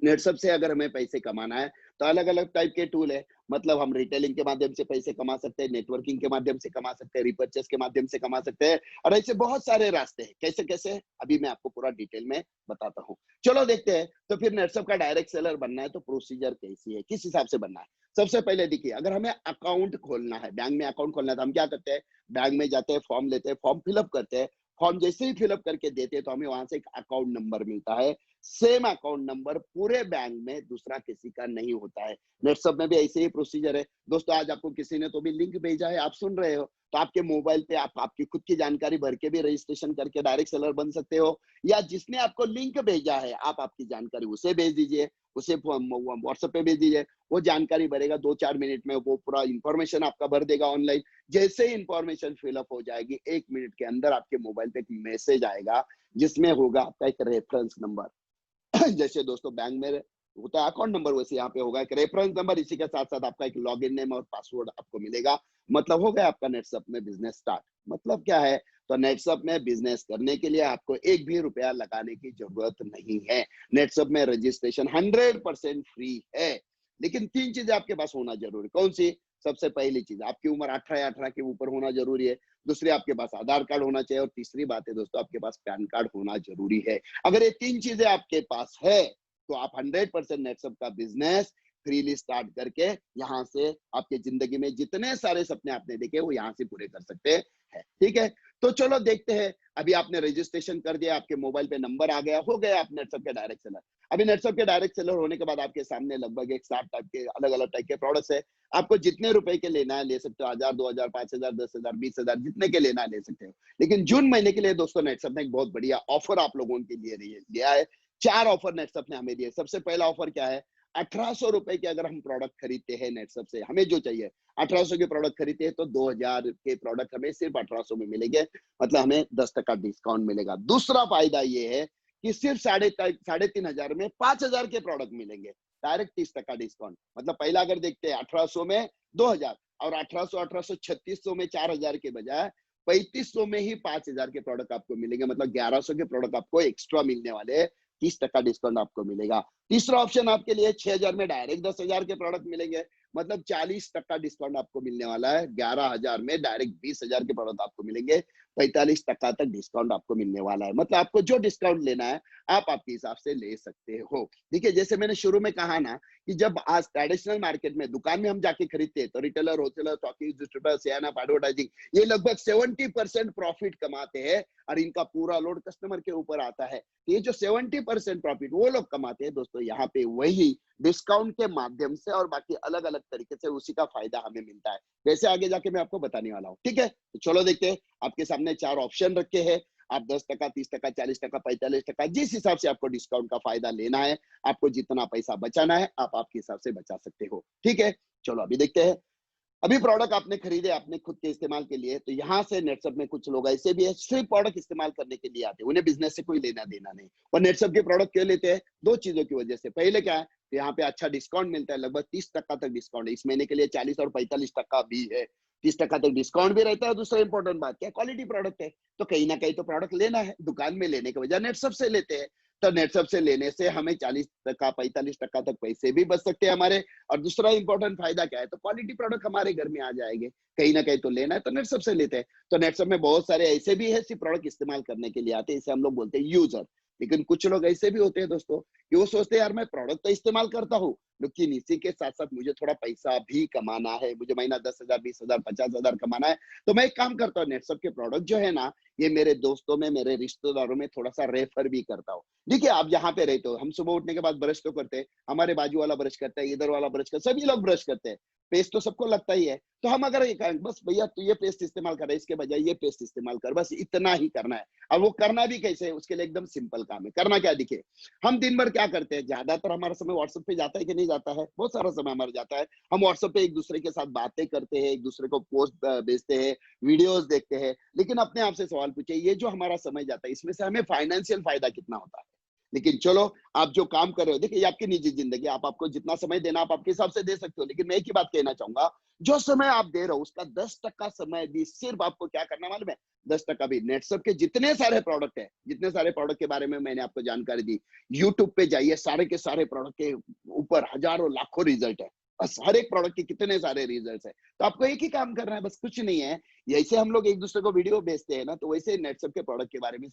नेटसप से अगर हमें पैसे कमाना है तो अलग अलग टाइप के टूल है, मतलब हम रिटेलिंग के माध्यम से पैसे कमा सकते हैं, नेटवर्किंग के माध्यम से कमा सकते हैं, रिपर्चेस के माध्यम से कमा सकते हैं। और ऐसे बहुत सारे रास्ते हैं, कैसे कैसे अभी मैं आपको पूरा डिटेल में बताता हूँ। चलो देखते हैं, तो फिर नेटसप का डायरेक्ट सेलर बनना है तो प्रोसीजर कैसी है, किस हिसाब से बनना है। सबसे पहले देखिए अगर हमें अकाउंट खोलना है, बैंक में अकाउंट खोलना है, तो हम क्या करते हैं, बैंक में जाते हैं, फॉर्म लेते हैं, फॉर्म फिलअप करते हैं। फॉर्म जैसे ही फिलअप करके देते हैं तो हमें वहां से एक अकाउंट नंबर मिलता है। सेम अकाउंट नंबर पूरे बैंक में दूसरा किसी का नहीं होता है। नेटसप में भी ऐसे ही प्रोसीजर है। दोस्तों आज आपको किसी ने तो भी लिंक भेजा है, आप सुन रहे हो, तो आपके मोबाइल पे आप आपकी खुद की जानकारी भर के भी रजिस्ट्रेशन करके डायरेक्ट सेलर बन सकते हो, या जिसने आपको लिंक भेजा है आप आपकी जानकारी उसे भेज दीजिए, उसे व्हाट्सएप पे भेज दीजिए, वो जानकारी भरेगा 2-4 मिनट में, वो पूरा इंफॉर्मेशन आपका भर देगा ऑनलाइन। जैसे ही इंफॉर्मेशन फिलअप हो जाएगी 1 मिनट के अंदर आपके मोबाइल पे एक मैसेज आएगा जिसमें होगा आपका एक रेफरेंस नंबर। जैसे दोस्तों बैंक में होता है अकाउंट नंबर, वैसे यहाँ पे होगा एक रेफरेंस नंबर, इसी के साथ साथ आपका एक लॉगिन नेम और पासवर्ड आपको मिलेगा। मतलब हो गया आपका नेटसप में बिजनेस स्टार्ट। मतलब क्या है, तो नेटसप में बिजनेस करने के लिए आपको एक भी रुपया लगाने की जरूरत नहीं है। नेटसप में रजिस्ट्रेशन 100% फ्री है, लेकिन 3 चीजें आपके पास होना जरूरी। कौन सी? सबसे पहली चीज, आपकी उम्र 18 या 18 के ऊपर होना जरूरी है। दूसरी, आपके पास आधार कार्ड होना चाहिए, और तीसरी बात है दोस्तों, आपके पास पैन कार्ड होना जरूरी है। अगर ये 3 चीजें आपके पास है तो आप 100% नेटसप का बिजनेस फ्रीली स्टार्ट करके यहाँ से आपके जिंदगी में जितने सारे सपने आपने देखे वो यहाँ से पूरे कर सकते हैं। ठीक है, तो चलो देखते हैं। अभी आपने रजिस्ट्रेशन कर दिया, आपके मोबाइल पे नंबर आ गया, हो गया आप नेटसप के डायरेक्ट सेलर। अभी नेटसप के डायरेक्ट सेलर होने के बाद आपके सामने लगभग एक 60 टाइप के अलग अलग टाइप के प्रोडक्ट्स है। आपको जितने रुपए के लेना है ले सकते हो, 1000, 2000, 5000, 10,000, 20,000, जितने के लेना है ले सकते हो। लेकिन जून महीने के लिए दोस्तों नेटसप ने एक बहुत बढ़िया ऑफर आप लोगों के लिए लिया है। 4 ऑफर नेटसप ने हमें दिए। सबसे पहला ऑफर क्या है, 1800 रुपए के अगर हम प्रोडक्ट खरीदते हैं नेटसप से, हमें जो चाहिए 1800 के प्रोडक्ट खरीदते हैं तो 2000 के प्रोडक्ट हमें सिर्फ 1800 में मिलेंगे, मतलब हमें 10% डिस्काउंट मिलेगा। दूसरा फायदा ये है कि सिर्फ 3,500 में 5000 के प्रोडक्ट मिलेंगे, डायरेक्ट 30% डिस्काउंट। मतलब पहला अगर देखते हैं 1800 में 2000, और 1800, 1800, 3600 में 4000 के बजाय 3500 में ही 5000 के प्रोडक्ट आपको मिलेंगे, मतलब 1100 के प्रोडक्ट आपको एक्स्ट्रा मिलने वाले हैं, 30% डिस्काउंट आपको मिलेगा। तीसरा ऑप्शन आपके लिए 6000 में डायरेक्ट 10,000 के प्रोडक्ट मिलेंगे, मतलब 40% डिस्काउंट आपको मिलने वाला है। 11,000 में डायरेक्ट 20,000 के प्रोडक्ट आपको मिलेंगे, 45% तक डिस्काउंट आपको मिलने वाला है। मतलब आपको जो डिस्काउंट लेना है आप आपके हिसाब से ले सकते हो। देखिए, जैसे मैंने शुरू में कहा ना कि जब आज ट्रेडिशनल मार्केट में दुकान में हम जाके खरीदते हैं तो रिटेलर, होलसेलर, स्टॉकिस्ट, डिस्ट्रीब्यूटर, सियाना, एडवर्टाइजिंग, ये लगभग 70% प्रॉफिट कमाते हैं, और इनका पूरा लोड कस्टमर के ऊपर आता है। ये जो 70% प्रॉफिट वो लोग कमाते हैं दोस्तों, यहाँ पे वही डिस्काउंट के माध्यम से और बाकी अलग अलग तरीके से उसी का फायदा हमें मिलता है। वैसे आगे जाके मैं आपको बताने वाला हूँ। ठीक है, तो चलो देखते हैं। आपके सामने 4 ऑप्शन रखे हैं। आप 10%, 30%, 40%, 45%, जिस हिसाब से आपको डिस्काउंट का फायदा लेना है, आपको जितना पैसा बचाना है आप आपके हिसाब से बचा सकते हो। ठीक है, चलो अभी देखते हैं। अभी प्रोडक्ट आपने खरीदे अपने खुद के इस्तेमाल के लिए, तो यहाँ से नेटसप में कुछ लोग ऐसे भी है सिर्फ प्रोडक्ट इस्तेमाल करने के लिए आते हैं, उन्हें बिजनेस से कोई लेना देना नहीं। और नेटसप के प्रोडक्ट क्यों लेते हैं? 2 चीजों की वजह से। पहले क्या है, तो यहाँ पे अच्छा डिस्काउंट मिलता है, लगभग 30% तक डिस्काउंट है। इस महीने के लिए 40 और 45% भी है, 30% तक डिस्काउंट भी रहता है। दूसरा इंपॉर्टेंट बात क्या, क्वालिटी प्रोडक्ट है, तो कहीं ना कहीं तो प्रोडक्ट लेना है, दुकान में लेने के बजाय नेटसप से लेते हैं। तो नेटसप से लेने से हमें 40%, 45% तक पैसे भी बच सकते हैं हमारे। और दूसरा इंपॉर्टेंट फायदा क्या है, तो क्वालिटी प्रोडक्ट हमारे घर में आ जाएंगे। कहीं ना कहीं तो लेना है तो नेटसप से लेते हैं। तो नेटसप में बहुत सारे ऐसे भी है सिर्फ प्रोडक्ट इस्तेमाल करने के लिए आते हैं, इसे हम लोग बोलते हैं यूजर। लेकिन कुछ लोग ऐसे भी होते हैं दोस्तों कि वो सोचते हैं यार मैं प्रोडक्ट तो इस्तेमाल करता हूँ, लेकिन इसी के साथ साथ मुझे थोड़ा पैसा भी कमाना है, मुझे महीना 10,000, 20,000, 50,000 कमाना है। तो मैं एक काम करता हूँ, नेटसप के प्रोडक्ट जो है ना, ये मेरे दोस्तों में, मेरे रिश्तेदारों में थोड़ा सा रेफर भी करता हूँ। देखिए, आप जहाँ पे रहते हो, हम सुबह उठने के बाद ब्रश तो करते हैं, हमारे बाजू वाला ब्रश करता है, इधर वाला ब्रश करता है, सभी लोग ब्रश करते हैं, पेस्ट तो सबको लगता ही है। तो हम अगर ये कहें बस भैया तू ये पेस्ट इस्तेमाल कर रहा है, इसके बजाय ये पेस्ट इस्तेमाल कर, बस इतना ही करना है। और वो करना भी कैसे है, उसके लिए एकदम सिंपल काम है। करना क्या, दिखे हम दिन भर क्या करते हैं, ज्यादातर हमारा समय व्हाट्सएप पे जाता है कि नहीं जाता है? बहुत सारा समय हमारा जाता है। हम व्हाट्सएप पे एक दूसरे के साथ बातें करते हैं, एक दूसरे को पोस्ट भेजते हैं, वीडियोस देखते हैं। लेकिन अपने आप से सवाल पूछे, ये जो हमारा समय जाता है इसमें से हमें फाइनेंशियल फायदा कितना होता है? लेकिन चलो, आप जो काम कर रहे हो, देखिए ये आपकी निजी जिंदगी, आप आपको जितना समय देना आप आपके हिसाब से दे सकते हो। लेकिन मैं एक ही बात कहना चाहूंगा, जो समय आप दे रहे हो उसका 10% समय भी सिर्फ आपको क्या करना मालूम है? 10% भी नेटसप के जितने सारे प्रोडक्ट है, जितने सारे प्रोडक्ट के बारे में मैंने आपको जानकारी दी, यूट्यूब पे जाइए, सारे के सारे प्रोडक्ट के ऊपर हजारों लाखों रिजल्ट है। बस हर एक प्रोडक्ट के कितने सारे रिजल्ट है, तो आपको एक ही काम करना है, बस कुछ नहीं है। जैसे हम लोग एक दूसरे को वीडियो भेजते हैं ना, तो वैसे नेटसप के प्रोडक्ट के बारे में,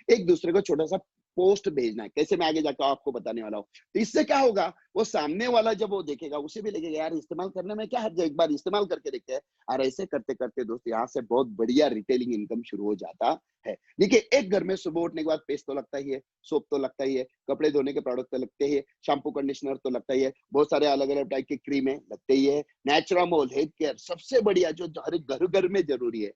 एक दूसरे को छोटा सा पोस्ट भेजना है। कैसे, मैं आगे जाकर आपको बताने वाला हूँ। तो इससे क्या होगा, वो सामने वाला जब वो देखेगा उसे भी लगेगा यार इस्तेमाल करने में क्या हर्ज है, एक बार इस्तेमाल करके देखते हैं। और ऐसे करते करते दोस्तों यहाँ से बहुत बढ़िया रिटेलिंग इनकम शुरू हो जाता है। देखिए, एक घर में सुबह उठने के बाद पेस्ट तो लगता ही है, सोप तो लगता ही है, कपड़े धोने के प्रोडक्ट तो लगते ही है, शैम्पू कंडीशनर तो लगता ही है, बहुत सारे अलग अलग टाइप की क्रीमें लगते ही है, नेचुरामोल, हेयर केयर, सबसे बढ़िया जो हर एक घर घर में जरूरी है।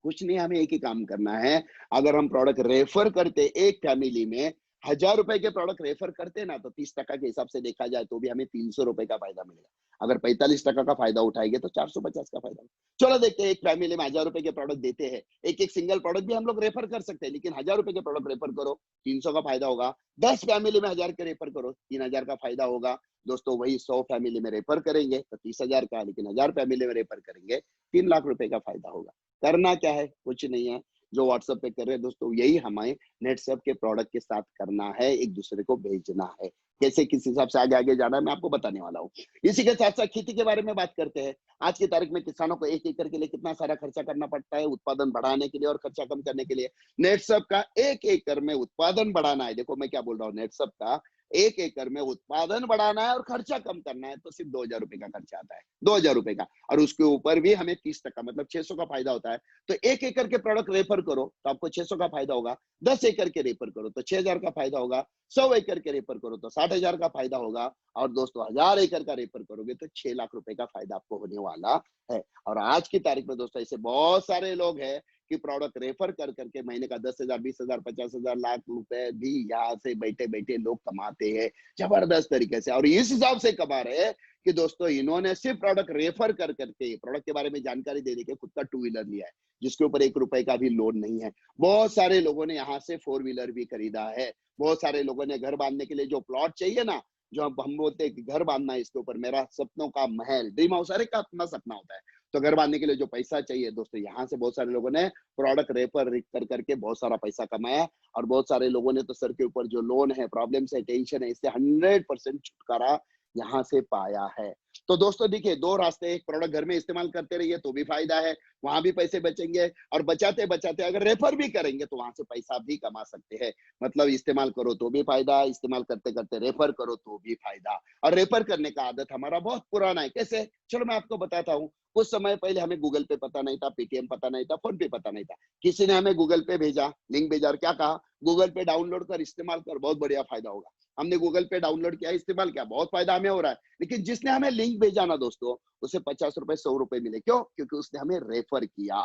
कुछ नहीं, हमें एक ही काम करना है। अगर हम प्रोडक्ट रेफर करते एक फैमिली में, 1000 रुपए के प्रोडक्ट रेफर करते ना, तो 30% के हिसाब से देखा जाए तो भी हमें 300 रुपए का फायदा मिलेगा। अगर 45% का फायदा उठाएंगे तो 450 का फायदा। चलो देखते हैं, एक फैमिली में 1000 रुपए के प्रोडक्ट देते हैं, एक एक सिंगल प्रोडक्ट भी हम लोग रेफर कर सकते हैं, लेकिन 1000 रुपए के प्रोडक्ट रेफर करो, 300 का फायदा होगा। 10 फैमिली में 1000 के रेफर करो, 3000 का फायदा होगा। दोस्तों वही 100 फैमिली में रेफर करेंगे तो 30,000 का, लेकिन 1000 फैमिली में रेफर करेंगे 3 लाख रुपए का फायदा होगा। करना क्या है, कुछ नहीं है, जो व्हाट्सएप पे कर रहे हैं दोस्तों, यही हमें नेटसप के प्रोडक्ट के साथ करना है, एक दूसरे को भेजना है। कैसे, किस हिसाब से आगे आगे जाना है, मैं आपको बताने वाला हूँ। इसी के साथ साथ खेती के बारे में बात करते हैं। आज की तारीख में किसानों को 1 एकड़ के लिए कितना सारा खर्चा करना पड़ता है उत्पादन बढ़ाने के लिए और खर्चा कम करने के लिए। नेटसप का 1 एकड़ में उत्पादन बढ़ाना है, देखो मैं क्या बोल रहा हूँ, नेटसप का 1 एकड़ में उत्पादन बढ़ाना है और खर्चा कम करना है, तो सिर्फ 2000 रुपए का खर्चा आता है, 2000 रुपए का। और उसके ऊपर भी हमें 30% मतलब 600 का फायदा होता है। तो 1 एकड़ के प्रोडक्ट रेफर करो तो आपको 600 का फायदा होगा। 10 एकड़ के रेफर करो तो 6000 का फायदा होगा। 100 एकड़ के रेफर करो तो 60,000 का फायदा होगा। और दोस्तों 1000 एकड़ का रेफर करोगे तो 6 लाख रुपए का फायदा आपको होने वाला है। और आज की तारीख में दोस्तों ऐसे बहुत सारे लोग हैं कि प्रोडक्ट रेफर कर करके महीने का 10,000, 20,000, 50,000, लाख रुपए भी यहाँ से बैठे बैठे लोग कमाते हैं जबरदस्त तरीके से। और इस हिसाब से कमा रहे हैं कि दोस्तों इन्होंने सिर्फ प्रोडक्ट रेफर कर करके प्रोडक्ट के बारे में जानकारी दे के खुद का 2 व्हीलर लिया है, जिसके ऊपर 1 रुपए का भी लोन नहीं है। बहुत सारे लोगों ने यहाँ से 4 व्हीलर भी खरीदा है। बहुत सारे लोगों ने घर बांधने के लिए जो प्लॉट चाहिए ना, जो अब हम बोलते हैं कि घर बांधना है इसके ऊपर, मेरा सपनों का महल, ड्रीम हाउस, हर एक का अपना सपना होता है। तो घर बांधने के लिए जो पैसा चाहिए दोस्तों, यहाँ से बहुत सारे लोगों ने प्रोडक्ट रेफर कर करके बहुत सारा पैसा कमाया। और बहुत सारे लोगों ने तो सर के ऊपर जो लोन है, प्रॉब्लम्स है, टेंशन है, इससे 100% छुटकारा यहाँ से पाया है। तो दोस्तों देखिए, दो रास्ते, एक प्रोडक्ट घर में इस्तेमाल करते रहिए तो भी फायदा है, वहां भी पैसे बचेंगे, और बचाते बचाते अगर रेफर भी करेंगे तो वहां से पैसा भी कमा सकते हैं। मतलब इस्तेमाल करो तो भी फायदा, इस्तेमाल करते करते रेफर करो तो भी फायदा। और रेफर करने का आदत हमारा बहुत पुराना है। कैसे, चलो मैं आपको बताता हूँ। कुछ समय पहले हमें गूगल पे पता नहीं था, पेटीएम पता नहीं था, फोन पे पता नहीं था। किसी ने हमें गूगल पे भेजा, लिंक भेजा, और क्या कहा, गूगल पे डाउनलोड कर, इस्तेमाल कर, बहुत बढ़िया फायदा होगा। हमने गूगल पे डाउनलोड किया, इस्तेमाल किया, बहुत फायदा हमें हो रहा है। लेकिन जिसने हमें लिंक भेजा ना दोस्तों, उसे 50 रुपए, 100 रुपए मिले। क्यों? क्योंकि उसने हमें रेफर किया।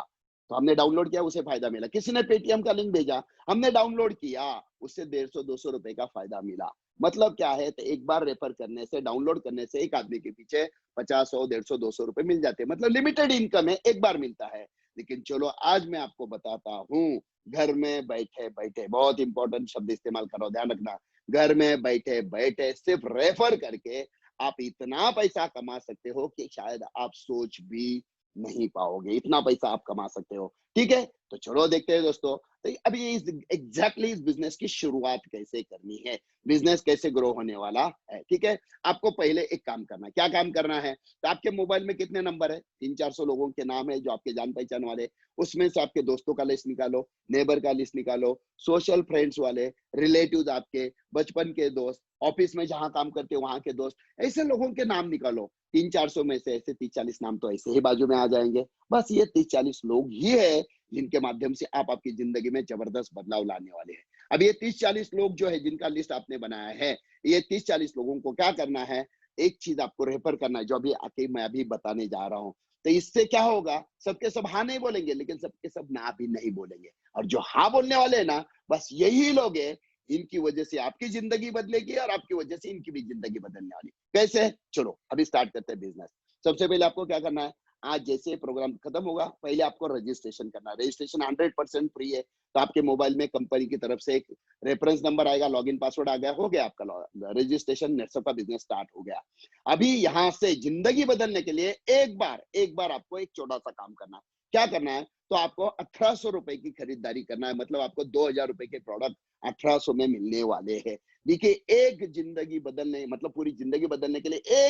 तो हमने डाउनलोड किया, उसे फायदा मिला। किसी ने पेटीएम का लिंक भेजा, हमने डाउनलोड किया, उससे 150, 200 रुपए का फायदा मिला। मतलब क्या है, तो एक बार रेफर करने से, डाउनलोड करने से एक आदमी के पीछे 50, 100, 150, 200 रुपए मिल जाते हैं। मतलब लिमिटेड इनकम है, एक बार मिलता है। लेकिन चलो आज मैं आपको बताता हूँ, घर में बैठे बैठे, बहुत इंपॉर्टेंट शब्द इस्तेमाल करो, ध्यान रखना, घर में बैठे बैठे सिर्फ रेफर करके आप इतना पैसा कमा सकते हो कि शायद आप सोच भी नहीं पाओगे, इतना पैसा आप कमा सकते हो। ठीक है, तो चलो देखते हैं दोस्तों। तो अभी इस एग्जैक्टली इस बिजनेस की शुरुआत कैसे करनी है, बिजनेस कैसे ग्रो होने वाला है। ठीक है, आपको पहले एक काम करना है। क्या काम करना है, तो आपके मोबाइल में कितने नंबर है, 300-400 लोगों के नाम है जो आपके जान पहचान वाले। उसमें से आपके दोस्तों का लिस्ट निकालो, नेबर का लिस्ट निकालो, सोशल फ्रेंड्स वाले, रिलेटिव्स आपके, बचपन के दोस्त, ऑफिस में जहां काम करते हो वहां के दोस्त, ऐसे लोगों के नाम निकालो। 300-400 में से ऐसे 30-40 नाम तो ऐसे ही बाजू में आ जाएंगे। बस ये 30-40 लोग ही है जिनके माध्यम से आप आपकी जिंदगी में जबरदस्त बदलाव लाने वाले हैं। अब ये 30-40 लोग जो है जिनका लिस्ट आपने बनाया है, ये 30-40 लोगों को क्या करना है, एक चीज आपको रेफर करना है, जो अभी आके मैं अभी बताने जा रहा हूँ। तो इससे क्या होगा, सबके सब हाँ नहीं बोलेंगे, लेकिन सबके सब ना भी नहीं बोलेंगे। और जो हाँ बोलने वाले हैं ना, बस यही लोग हैं, इनकी वजह से आपकी जिंदगी बदलेगी और आपकी वजह से इनकी भी जिंदगी बदलने वाली। कैसे, चलो अभी स्टार्ट करते हैं बिजनेस। सबसे पहले आपको क्या करना है, आज जैसे प्रोग्राम खत्म होगा, पहले आपको रजिस्ट्रेशन करना है। रजिस्ट्रेशन 100% फ्री है। तो आपके मोबाइल में कंपनी की तरफ से एक रेफरेंस नंबर आएगा, लॉगिन पासवर्ड आ गया, हो गया आपका रजिस्ट्रेशन, नेटसप का बिजनेस स्टार्ट हो गया। अभी यहाँ से जिंदगी बदलने के लिए एक बार आपको एक छोटा सा काम करना है। क्या करना है, तो आपको 1800 रुपए की खरीदारी करना है। मतलब आपको 2000 रुपए के प्रोडक्ट 1800 में मिलने वाले हैं। देखिए, एक जिंदगी बदलने, मतलब पूरी जिंदगी बदलने के लिए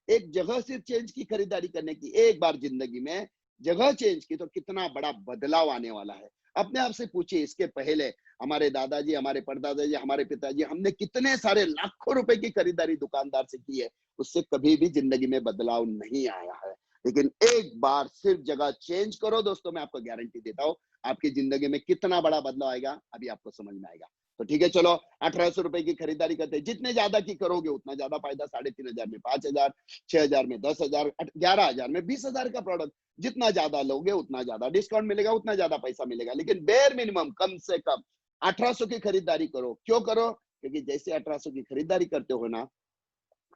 एक जगह सिर्फ चेंज की खरीदारी करने की, एक बार जिंदगी में जगह चेंज की तो कितना बड़ा बदलाव आने वाला है। अपने आप से पूछिए, इसके पहले हमारे दादाजी, हमारे परदादाजी, हमारे पिताजी, हमने कितने सारे लाखों रुपए की खरीदारी दुकानदार से की है, उससे कभी भी जिंदगी में बदलाव नहीं आया है। लेकिन एक बार सिर्फ जगह चेंज करो दोस्तों, मैं आपको गारंटी देता हूँ आपकी जिंदगी में कितना बड़ा बदलाव आएगा, अभी आपको समझ में आएगा। तो ठीक है, चलो 1800 रुपए की खरीदारी करते हैं। जितने ज्यादा की करोगे उतना ज्यादा फायदा। 3500 में 5000, 6000 में 10,000, 11,000 में 20,000 का प्रोडक्ट। जितना ज्यादा लोगे उतना ज्यादा डिस्काउंट मिलेगा, उतना ज्यादा पैसा मिलेगा। लेकिन बेयर मिनिमम कम से कम 1800 की खरीदारी करो। क्यों करो? क्योंकि जैसे 1800 की खरीदारी करते हो ना,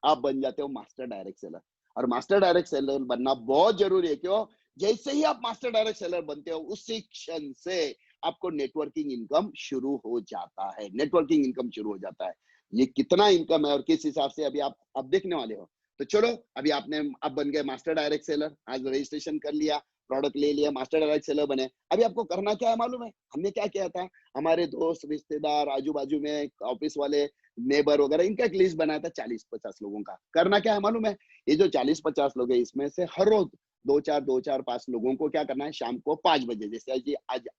आप बन जाते हो मास्टर डायरेक्ट सेलर। और मास्टर डायरेक्ट सेलर बनना बहुत जरूरी है। क्यों? जैसे ही आप मास्टर डायरेक्ट सेलर बनते हो, उसी क्षण से आपको नेटवर्किंग इनकम शुरू हो जाता है। नेटवर्किंग इनकम शुरू हो जाता है। ये कितना इनकम है और किस हिसाब से अभी आप देखने वाले हो। तो चलो, अभी आपने अब बन गए मास्टर डायरेक्ट सेलर। आज रजिस्ट्रेशन कर लिया, प्रोडक्ट ले लिया, मास्टर डायरेक्ट सेलर बने। अभी आपको करना क्या है मालूम है? हमने क्या किया था, हमारे दोस्त, रिश्तेदार, आजू बाजू में ऑफिस वाले, नेबर वगैरह, इनका एक लिस्ट बनाया था 40-50 लोगों का। करना क्या है मालूम है? ये जो 40-50 लोग हैं, इसमें से हर रोज दो चार 5 लोगों को क्या करना है, शाम को 5 बजे, जैसे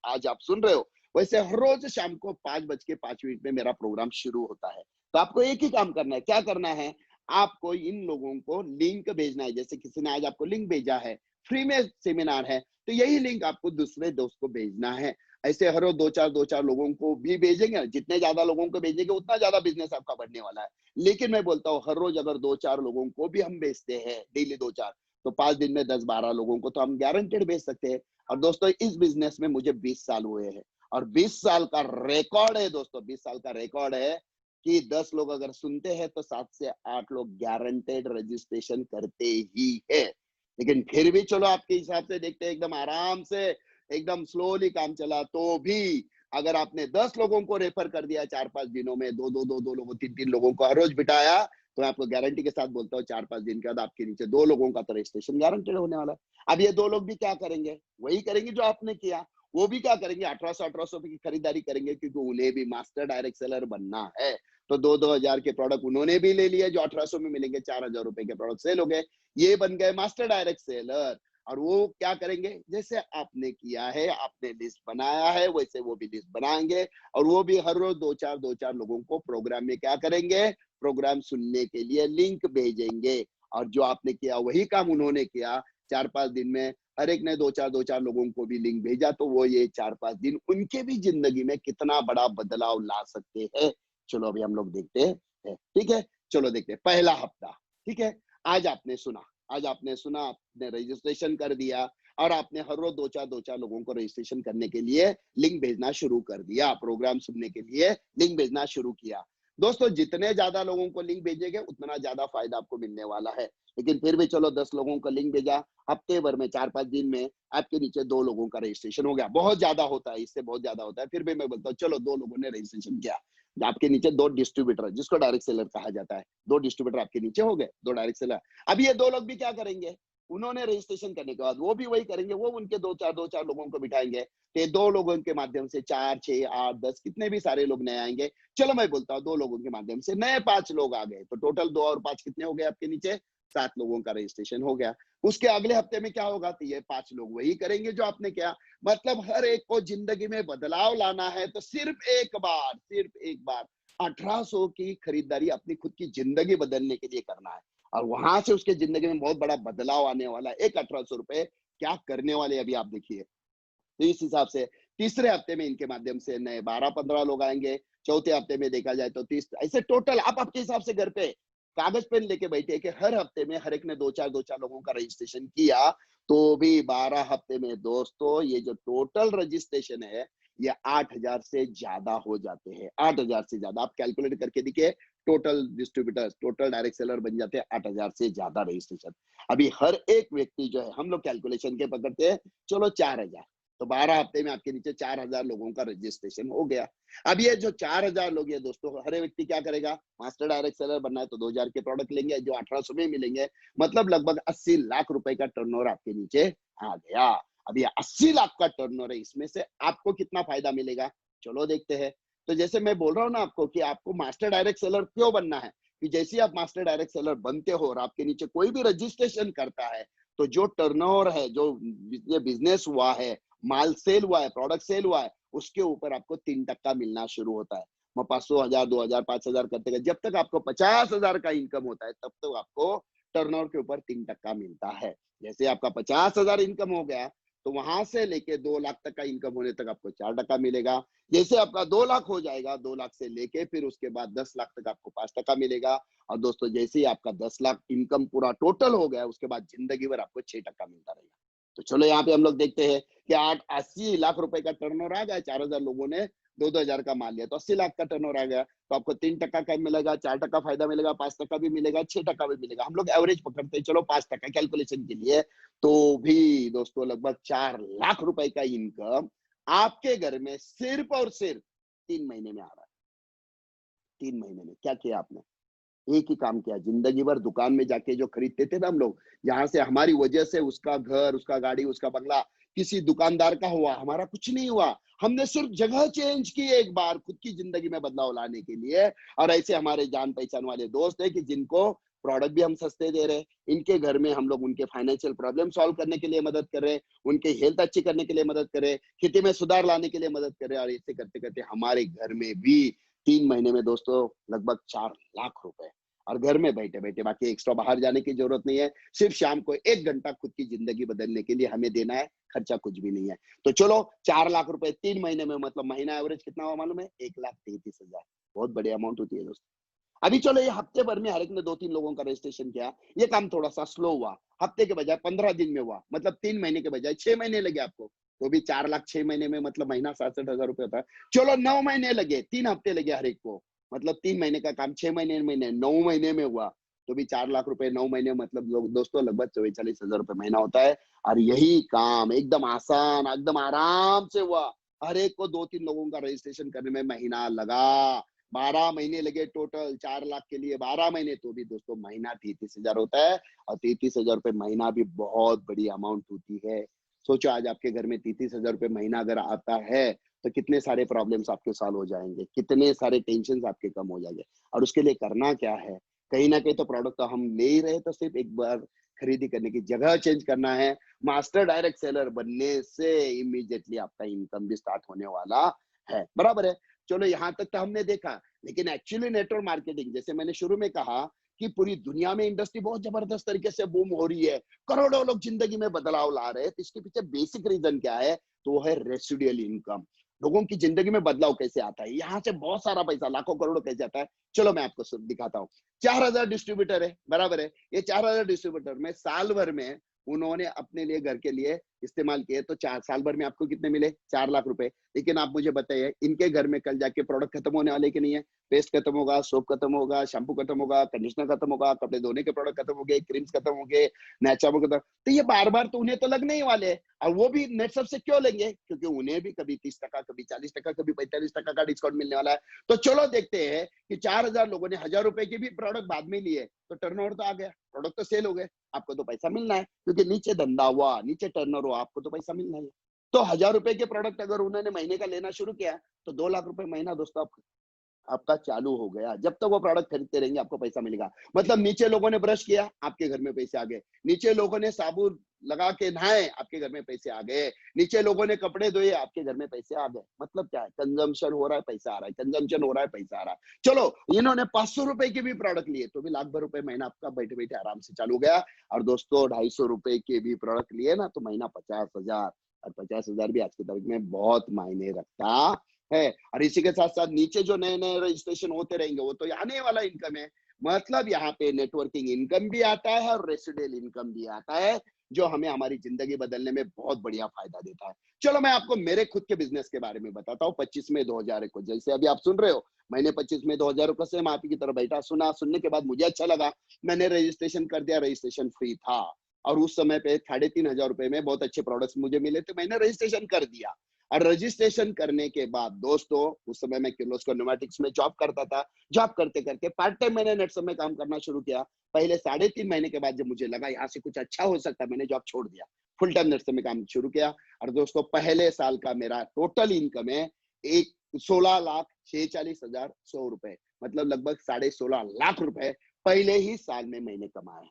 आज आप सुन रहे हो, वैसे हर रोज शाम को 5:05 में मेरा प्रोग्राम शुरू होता है। तो आपको एक ही काम करना है। क्या करना है? आपको इन लोगों को लिंक भेजना है। जैसे किसी ने आज आपको लिंक भेजा है, फ्री में सेमिनार है, तो यही लिंक आपको दूसरे दोस्त को भेजना है। ऐसे हर रोज दो चार लोगों को भी भेजेंगे। जितने ज्यादा लोगों को भेजेंगे उतना ज्यादा बिजनेस आपका बढ़ने वाला है। लेकिन मैं बोलता हूँ, हर रोज अगर 2-4 लोगों को भी हम भेजते हैं, डेली 2-4, तो 5 दिन में 10-12 लोगों को तो हम गारंटेड भेज सकते हैं। और दोस्तों, इस बिजनेस में मुझे 20 साल हुए हैं और 20 साल का रिकॉर्ड है दोस्तों। 20 साल का रिकॉर्ड है कि 10 लोग अगर सुनते हैं तो 7 से 8 लोग गारंटेड रजिस्ट्रेशन करते ही है। लेकिन फिर भी चलो, आपके हिसाब से देखते हैं, एकदम आराम से, एकदम स्लोली काम चला तो भी अगर आपने 10 लोगों को रेफर कर दिया 4-5 दिनों में, दो लोगों, 3-3 लोगों को हर रोज बिठाया, तो मैं आपको गारंटी के साथ बोलता हूँ 4-5 दिन के बाद आपके नीचे 2 लोगों का तो रजिस्ट्रेशन गारंटेड होने वाला है। अब ये 2 लोग भी क्या करेंगे? वही करेंगे जो आपने किया। वो भी क्या करेंगे? 1800 की खरीदारी करेंगे, क्योंकि उन्हें भी मास्टर डायरेक्ट सेलर बनना है। तो 2-2 हजार के प्रोडक्ट उन्होंने भी ले लिए, जो 1800 में मिलेंगे। 4,000 रुपए के प्रोडक्ट सेल हो गए। ये बन गए मास्टर डायरेक्ट सेलर। और वो क्या करेंगे? जैसे आपने किया है, आपने लिस्ट बनाया है, वैसे वो भी लिस्ट बनाएंगे। और वो भी हर रोज दो चार लोगों को प्रोग्राम में क्या करेंगे? प्रोग्राम सुनने के लिए लिंक भेजेंगे। और जो आपने किया वही काम उन्होंने किया। 4-5 दिन में हर एक ने दो चार लोगों को भी लिंक भेजा, तो वो ये 4-5 दिन उनके भी जिंदगी में कितना बड़ा बदलाव ला सकते हैं। चलो अभी हम लोग देखते हैं। ठीक है, चलो देखते हैं पहला हफ्ता। ठीक है, आज आपने सुना, आपने रजिस्ट्रेशन कर दिया और आपने हर रोज दो चार लोगों को रजिस्ट्रेशन करने के लिए लिंक भेजना शुरू कर दिया। प्रोग्राम सुनने के लिए लिंक भेजना शुरू किया। दोस्तों, जितने ज्यादा लोगों को लिंक भेजेंगे उतना ज्यादा फायदा आपको मिलने वाला है। लेकिन फिर भी चलो, 10 लोगों को लिंक भेजा, हफ्ते भर में 4-5 दिन में आपके नीचे 2 लोगों का रजिस्ट्रेशन हो गया। बहुत ज्यादा होता है, इससे बहुत ज्यादा होता है। फिर भी मैं बोलता हूँ, चलो 2 लोगों ने रजिस्ट्रेशन किया। आपके नीचे 2 डिस्ट्रीब्यूटर, जिसको डायरेक्ट सेलर कहा जाता है, 2 डिस्ट्रीब्यूटर आपके नीचे हो गए, 2 डायरेक्ट सेलर। अब ये 2 लोग भी क्या करेंगे? उन्होंने रजिस्ट्रेशन करने के बाद वो भी वही करेंगे। वो उनके दो चार लोगों को बिठाएंगे। तो 2 लोगों के माध्यम से 4, 6, 8, 10 कितने भी सारे लोग नए आएंगे। चलो मैं बोलता हूँ, 2 लोगों के माध्यम से नए 5 लोग आ गए, तो टोटल 2 और 5 कितने हो गए आपके नीचे? 7 लोगों का रजिस्ट्रेशन हो गया। उसके अगले हफ्ते में क्या होगा? तो ये 5 लोग वही करेंगे जो आपने किया। मतलब हर एक को जिंदगी में बदलाव लाना है तो सिर्फ एक बार 1800 की खरीदारी अपनी खुद की जिंदगी बदलने के लिए करना है। और वहां से उसके जिंदगी में बहुत बड़ा बदलाव आने वाला है। एक 1800 रुपए क्या करने वाले अभी आप देखिए। तो इस हिसाब से तीसरे हफ्ते में इनके माध्यम से नए 12-15 लोग आएंगे। चौथे हफ्ते में देखा जाए तो 30, ऐसे टोटल आप आपके हिसाब से घर पे कागज पेन लेके बैठे कि हर हफ्ते में हर एक ने दो चार लोगों का रजिस्ट्रेशन किया, तो भी 12 हफ्ते में दोस्तों ये जो टोटल रजिस्ट्रेशन है, ये 8,000 से ज्यादा हो जाते हैं। 8,000 से ज्यादा आप कैलकुलेट करके देखिए। Total distributors, total direct seller बन जाते हैं 8,000 से ज्यादा रजिस्ट्रेशन। अभी हर एक व्यक्ति जो है, हम लोग कैलकुलेशन के पकड़ते हैं, चलो 4,000, तो 12 हफ्ते में आपके नीचे 4,000 लोगों का रजिस्ट्रेशन हो गया। अब ये जो 4,000 लोग है दोस्तों, हर एक व्यक्ति क्या करेगा? मास्टर डायरेक्ट सेलर बनना है तो 2,000 के प्रोडक्ट लेंगे, जो 1800 में मिलेंगे। मतलब लगभग 80 लाख रुपए का टर्नओवर आपके नीचे आ गया। अब ये 80 लाख का टर्नओवर है, इसमें से आपको कितना फायदा मिलेगा? चलो देखते हैं। तो जैसे मैं बोल रहा हूँ ना आपको कि आपको मास्टर डायरेक्ट सेलर क्यों बनना है, कि जैसे आप मास्टर डायरेक्ट सेलर बनते हो और आपके नीचे कोई भी रजिस्ट्रेशन करता है, तो जो टर्नओवर है, जो ये बिजनेस हुआ है, माल सेल हुआ है, प्रोडक्ट सेल हुआ है, उसके ऊपर आपको 3% मिलना शुरू होता है। 500,000, 2,000, 5,000 करते गए, जब तक आपको 50,000 का इनकम होता है, तब तक आपको टर्नओवर के ऊपर 3% मिलता है। जैसे आपका 50,000 इनकम हो गया, तो वहां से लेके 2 लाख तक का इनकम होने तक आपको 4% मिलेगा। जैसे आपका 2 लाख हो जाएगा, 2 लाख से लेके फिर उसके बाद 10 लाख तक आपको 5% मिलेगा। और दोस्तों, जैसे ही आपका 10 लाख इनकम पूरा टोटल हो गया, उसके बाद जिंदगी भर आपको 6% मिलता रहेगा। तो चलो यहाँ पे हम लोग देखते हैं कि 80 लाख रुपए का टर्नओवर आ गया, 4,000 लोगों ने 2-2 हजार का माल लिया, तो 80 लाख का टर्नओवर आ गया, तो आपको 3% का मिलेगा, 4% फायदा मिलेगा, 5% भी मिलेगा, 6% भी मिलेगा। हम लोग एवरेज पकड़ते हैं, चलो 5% कैलकुलेशन के लिए। तो भी दोस्तों लगभग 4 लाख रुपए का इनकम आपके घर में सिर्फ और सिर्फ 3 महीने में आ रहा है। 3 महीने में क्या किया आपने? एक ही काम किया। जिंदगी भर दुकान में जाके जो खरीदते थे ना हम लोग, जहां से हमारी वजह से उसका घर, उसका गाड़ी, उसका बंगला किसी दुकानदार का हुआ, हमारा कुछ नहीं हुआ। हमने सिर्फ जगह चेंज की एक बार, खुद की जिंदगी में बदलाव लाने के लिए। और ऐसे हमारे जान पहचान वाले दोस्त है कि जिनको प्रोडक्ट भी हम सस्ते दे रहे हैं, इनके घर में हम लोग उनके फाइनेंशियल प्रॉब्लम सॉल्व करने के लिए मदद कर रहे हैं, उनके हेल्थ अच्छी करने के लिए मदद कर रहे हैं, खेती में सुधार लाने के लिए मदद कर रहे हैं। और ऐसे करते करते हमारे घर में भी 3 महीने में दोस्तों लगभग 4 लाख रुपए, और घर में बैठे बैठे, बाकी एक्स्ट्रा बाहर जाने की जरूरत नहीं है। सिर्फ शाम को 1 घंटा खुद की जिंदगी बदलने के लिए हमें देना है, खर्चा कुछ भी नहीं है। तो चलो 4 लाख रुपए 3 महीने में, मतलब महीना एवरेज कितना हुआ मालूम है? 1,33,000। बहुत बड़ी अमाउंट होती है दोस्तों। अभी चलो ये हफ्ते भर में हर एक ने 2-3 लोगों का रजिस्ट्रेशन किया, ये काम थोड़ा सा स्लो हुआ, हफ्ते के बजाय 15 दिन में हुआ, मतलब 3 महीने के बजाय 6 महीने लगे आपको। तो भी 4 लाख 6 महीने में, मतलब महीना 67,000 रुपए होता है। चलो 9 महीने लगे, 3 हफ्ते लगे हर एक को, मतलब 3 महीने का काम 6 महीने 9 महीने में हुआ। तो भी 4 लाख रुपए 9 महीने, मतलब लोग दोस्तों लगभग 44,000 रुपए महीना होता है। और यही काम एकदम आसान, एकदम आराम से हुआ। हर एक को 2-3 लोगों का रजिस्ट्रेशन करने में महीना लगा। 12 महीने लगे टोटल 4 लाख के लिए, 12 महीने। तो भी दोस्तों महीना 33,000 होता है, और 33,000 रुपए महीना भी बहुत बड़ी अमाउंट होती है। सोचो आज आपके घर में 33,000 रुपए महीना अगर आता है, तो कितने सारे प्रॉब्लम्स आपके सॉल्व हो जाएंगे, कितने सारे टेंशन आपके कम हो जाएंगे। और उसके लिए करना क्या है? कहीं ना कहीं तो प्रोडक्ट तो हम ले ही रहे, तो सिर्फ एक बार खरीदी करने की जगह चेंज करना है। मास्टर डायरेक्ट सेलर बनने से इमीडिएटली आपका इनकम भी स्टार्ट होने वाला है, बराबर है। चलो यहाँ तक तो हमने देखा, लेकिन एक्चुअली नेटवर्क मार्केटिंग, जैसे मैंने शुरू में कहा कि पूरी दुनिया में इंडस्ट्री बहुत जबरदस्त तरीके से बूम हो रही है, करोड़ों लोग जिंदगी में बदलाव ला रहे हैं, तो इसके पीछे बेसिक रीजन क्या है? तो वो है रेसिडुअल इनकम। लोगों की जिंदगी में बदलाव कैसे आता है, यहाँ से बहुत सारा पैसा, लाखों करोड़ों कैसे आता है, चलो मैं आपको सब दिखाता हूँ। 4,000 डिस्ट्रीब्यूटर है, बराबर है। ये 4,000 डिस्ट्रीब्यूटर में साल भर में उन्होंने अपने लिए, घर के लिए इस्तेमाल किए, तो 4 साल भर में आपको कितने मिले? 4 लाख रुपए। लेकिन आप मुझे बताइए, इनके घर में कल जाके प्रोडक्ट खत्म होने वाले कि नहीं है? पेस्ट खत्म होगा, सोप खत्म होगा, शैम्पू खत्म होगा, कंडीशनर खत्म होगा, कपड़े धोने के प्रोडक्ट खत्म हो गए, क्रीम्स खत्म हो गए, नेचुरल खत्म। तो ये बार बार तो उन्हें तो लगने ही वाले हैं। और वो भी नेटसप से क्यों लेंगे? क्योंकि उन्हें भी कभी 30%, कभी 40%, कभी 45% का डिस्काउंट मिलने वाला है। तो चलो देखते हैं कि 4,000 लोगों ने 1,000 रुपए के भी प्रोडक्ट बाद में लिए, तो टर्नओवर तो आ गया, प्रोडक्ट तो सेल हो गए, आपको तो पैसा मिलना है, क्योंकि नीचे धंधा हुआ, नीचे टर्नओवर हुआ, आपको तो पैसा मिलना है। तो 1,000 रुपए के प्रोडक्ट अगर उन्होंने महीने का लेना शुरू किया, तो 2 लाख रुपए महीना दोस्तों आपका चालू हो गया। जब तक वो प्रोडक्ट खरीदते रहेंगे, आपको पैसा मिलेगा। मतलब नीचे लोगों ने ब्रश किया, आपके घर में पैसे आ गए। नीचे लोगों ने साबुन लगा के नहाए, आपके घर में पैसे आ गए। नीचे लोगों ने कपड़े धोए, आपके घर में पैसे आ गए। मतलब क्या है? कंजम्पशन हो रहा है, पैसा आ रहा है, कंजम्पशन हो रहा है, पैसा आ रहा है। चलो इन्होंने 500 रुपए के भी प्रोडक्ट लिए, तो भी लाख भर रुपए महीना आपका बैठे बैठे आराम से चालू हो गया। और दोस्तों 250 रुपए के भी प्रोडक्ट लिए ना, तो महीना 50,000। और 50,000 भी आज की तारीख में बहुत मायने रखता है। और इसी के साथ साथ नीचे जो नए नए रजिस्ट्रेशन होते रहेंगे, वो तो आने वाला इनकम है। मतलब यहाँ पे नेटवर्किंग इनकम भी आता है और रेसिडुअल इनकम भी आता है, जो हमें हमारी जिंदगी बदलने में बहुत बढ़िया फायदा देता है। चलो मैं आपको मेरे खुद के बिजनेस के बारे में बताता हूँ। 25 में 2000 को, जैसे अभी आप सुन रहे हो, मैंने 25 में 2000 को सेम आप ही की तरह बैठा सुना, सुनने के बाद मुझे अच्छा लगा, मैंने रजिस्ट्रेशन कर दिया। रजिस्ट्रेशन फ्री था, और उस समय पे 3,500 रुपए में बहुत अच्छे प्रोडक्ट्स मुझे मिले, तो मैंने रजिस्ट्रेशन कर दिया। और रजिस्ट्रेशन करने के बाद दोस्तों, उस समय मैं किर्लोस्कर न्यूमेटिक्स में जॉब करता था। जॉब करते करते पार्ट टाइम मैंने नेटसप में काम करना शुरू किया। पहले 3.5 महीने के बाद जब मुझे लगा यहाँ से कुछ अच्छा हो सकता है, मैंने जॉब छोड़ दिया, फुल टाइम नेटसप में काम शुरू किया। और दोस्तों पहले साल का मेरा टोटल इनकम है एक 16,46,100 रुपए, मतलब लगभग 16.5 लाख रुपए पहले ही साल में मैंने कमाए हैं।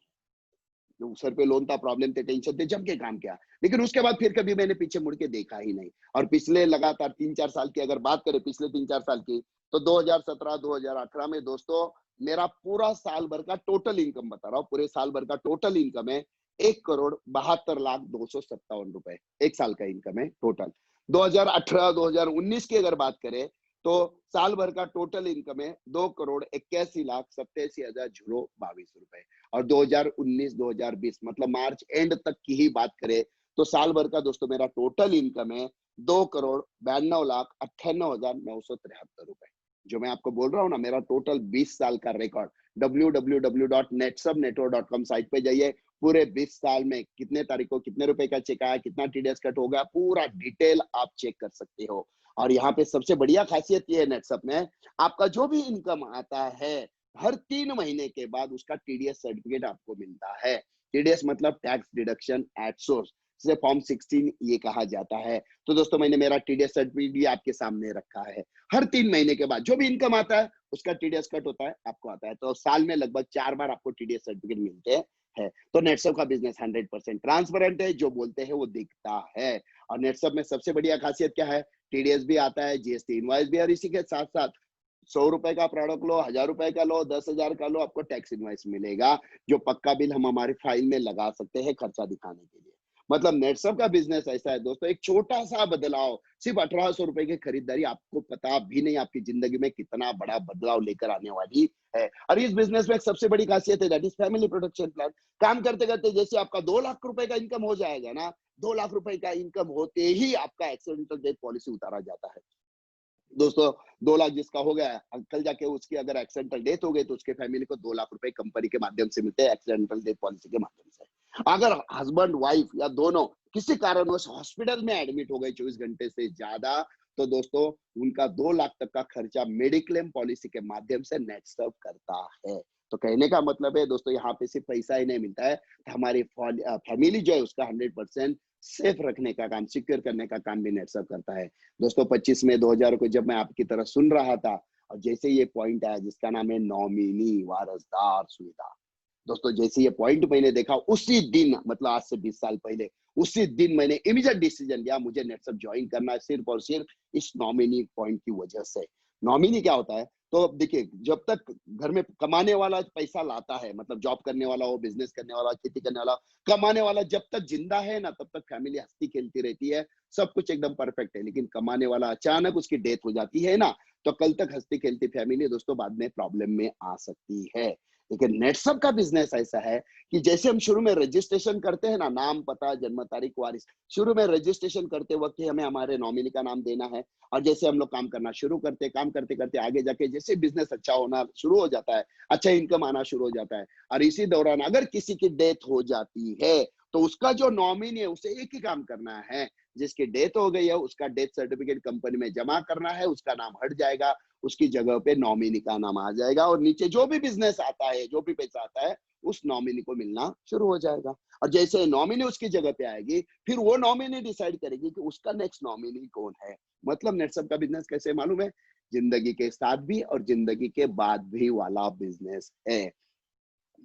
जो सर पे लोन था, प्रॉब्लम थे, टेंशन थे, जम के काम किया। लेकिन उसके बाद फिर कभी मैंने पीछे मुड़ के देखा ही नहीं। और पिछले लगातार 3-4 साल की अगर बात करें, पिछले 3-4 साल की, तो 2017, 2018 में दोस्तों मेरा पूरा साल भर का टोटल इनकम बता रहा हूँ, पूरे साल भर का टोटल इनकम है 1,72,02,57 रुपए, एक साल का इनकम है टोटल। 2018-2019 की अगर बात करें तो साल भर का टोटल इनकम है 2,81,87,022 रुपए। और 2019-2020 मतलब मार्च एंड तक की ही बात करें तो साल भर का दोस्तों मेरा टोटल इनकम है 2,92,98,973 रुपए। जो मैं आपको बोल रहा हूँ ना, मेरा टोटल 20 साल का रिकॉर्ड, www.netsubnetwork.com साइट पे जाइए, पूरे 20 साल में कितने तारीख को कितने रुपए का चेक आया, कितना टीडीएस कट हो गया, पूरा डिटेल आप चेक कर सकते हो। और यहाँ पे सबसे बढ़िया खासियत ये है नेटसप में, आपका जो भी इनकम आता है हर 3 महीने के बाद उसका टीडीएस सर्टिफिकेट आपको मिलता है। टीडीएस मतलब टैक्स डिडक्शन एट सोर्स, जिसे फॉर्म 16 ये कहा जाता है। तो दोस्तों मैंने मेरा टीडीएस सर्टिफिकेट भी आपके सामने रखा है। हर 3 महीने के बाद जो भी इनकम आता है उसका टीडीएस कट होता है, आपको आता है। तो साल में लगभग 4 बार आपको टीडीएस सर्टिफिकेट मिलते हैं। तो नेटसप का बिजनेस 100% ट्रांसपेरेंट है, जो बोलते हैं वो दिखता है। और नेटसप में सबसे बढ़िया खासियत क्या है, टीडीएस भी आता है, जीएसटी इनवॉइस भी, और इसी के साथ साथ 100 रुपए का प्रोडक्ट लो, 1000 रुपए का लो, 10,000 का लो, आपको टैक्स इनवॉइस मिलेगा, जो पक्का बिल हम हमारी फाइल में लगा सकते हैं खर्चा दिखाने के लिए। मतलब नेटसप का बिजनेस ऐसा है दोस्तों, एक छोटा सा बदलाव, सिर्फ 1800 रुपए की खरीदारी, आपको पता भी नहीं आपकी जिंदगी में कितना बड़ा बदलाव लेकर आने वाली है। और इस बिजनेस में एक सबसे बड़ी खासियत है, that is family protection plan. काम करते करते जैसे आपका 2 लाख रुपए का इनकम हो जाएगा ना, 2 लाख रुपए का इनकम होते ही आपका एक्सीडेंटल डेथ पॉलिसी उतारा जाता है। दोस्तों 2 लाख जिसका हो गया, कल जाके उसकी अगर एक्सीडेंटल डेथ हो गई तो उसके फैमिली को 2 लाख रुपए कंपनी के माध्यम से मिलते हैं, एक्सीडेंटल डेथ पॉलिसी के माध्यम से। अगर हस्बैंड वाइफ या दोनों किसी कारणवश हॉस्पिटल में एडमिट हो गए 24 घंटे से ज्यादा, तो दोस्तों उनका 2 लाख तक का खर्चा मेडिक्लेम पॉलिसी के माध्यम से नेटसर्व करता है। तो कहने का मतलब है दोस्तों, यहाँ पे सिर्फ पैसा ही नहीं मिलता है, हमारी फैमिली जो है उसका 100% सेफ रखने का काम, सिक्योर करने का काम भी नेटसर्व करता है। दोस्तों 25 मई 2000 को जब मैं आपकी तरह सुन रहा था, और जैसे ये पॉइंट आया जिसका नाम है नॉमिनी वारसदार सुविधा, दोस्तों जैसे ये पॉइंट मैंने देखा उसी दिन, मतलब आज से 20 साल पहले, उसी दिन मैंने इमीडिएट डिसीजन लिया, मुझे नेटसप ज्वाइन करना है सिर्फ और सिर्फ इस नॉमिनी पॉइंट की वजह से। नॉमिनी क्या होता है, तो अब देखिए, जब तक घर में कमाने वाला पैसा लाता है, मतलब जॉब करने वाला हो, बिजनेस करने वाला, खेती करने वाला, कमाने वाला जब तक जिंदा है ना, तब तक फैमिली हंसती खेलती रहती है, सब कुछ एकदम परफेक्ट है। लेकिन कमाने वाला अचानक उसकी डेथ हो जाती है ना, तो कल तक हंसती खेलती फैमिली दोस्तों बाद में प्रॉब्लम में आ सकती है। लेकिन नेटसप का बिजनेस ऐसा है कि जैसे हम शुरू में रजिस्ट्रेशन करते हैं ना, नाम, पता, जन्म तारीख, वारिस, शुरू में रजिस्ट्रेशन करते वक्त ही हमें हमारे नॉमिनी का नाम देना है। और जैसे हम लोग काम करना शुरू करते हैं, काम करते करते आगे जाके जैसे बिजनेस अच्छा होना शुरू हो जाता है, अच्छा इनकम आना शुरू हो जाता है, और इसी दौरान अगर किसी की डेथ हो जाती है तो उसका जो नॉमिनी है उसे एक ही काम करना है, जिसकी डेथ हो गई है उसका डेथ सर्टिफिकेट कंपनी में जमा करना है, उसका नाम हट जाएगा, उसकी जगह पे नॉमिनी का नाम आ जाएगा, और नीचे जो भी बिजनेस आता है, जो भी पैसा आता है, उस नॉमिनी को मिलना शुरू हो जाएगा। और जैसे नॉमिनी उसकी जगह पे आएगी, फिर वो नॉमिनी डिसाइड करेगी कि उसका नेक्स्ट नॉमिनी कौन है। मतलब नेटसप का बिजनेस कैसे मालूम है, जिंदगी के साथ भी और जिंदगी के बाद भी वाला बिजनेस है।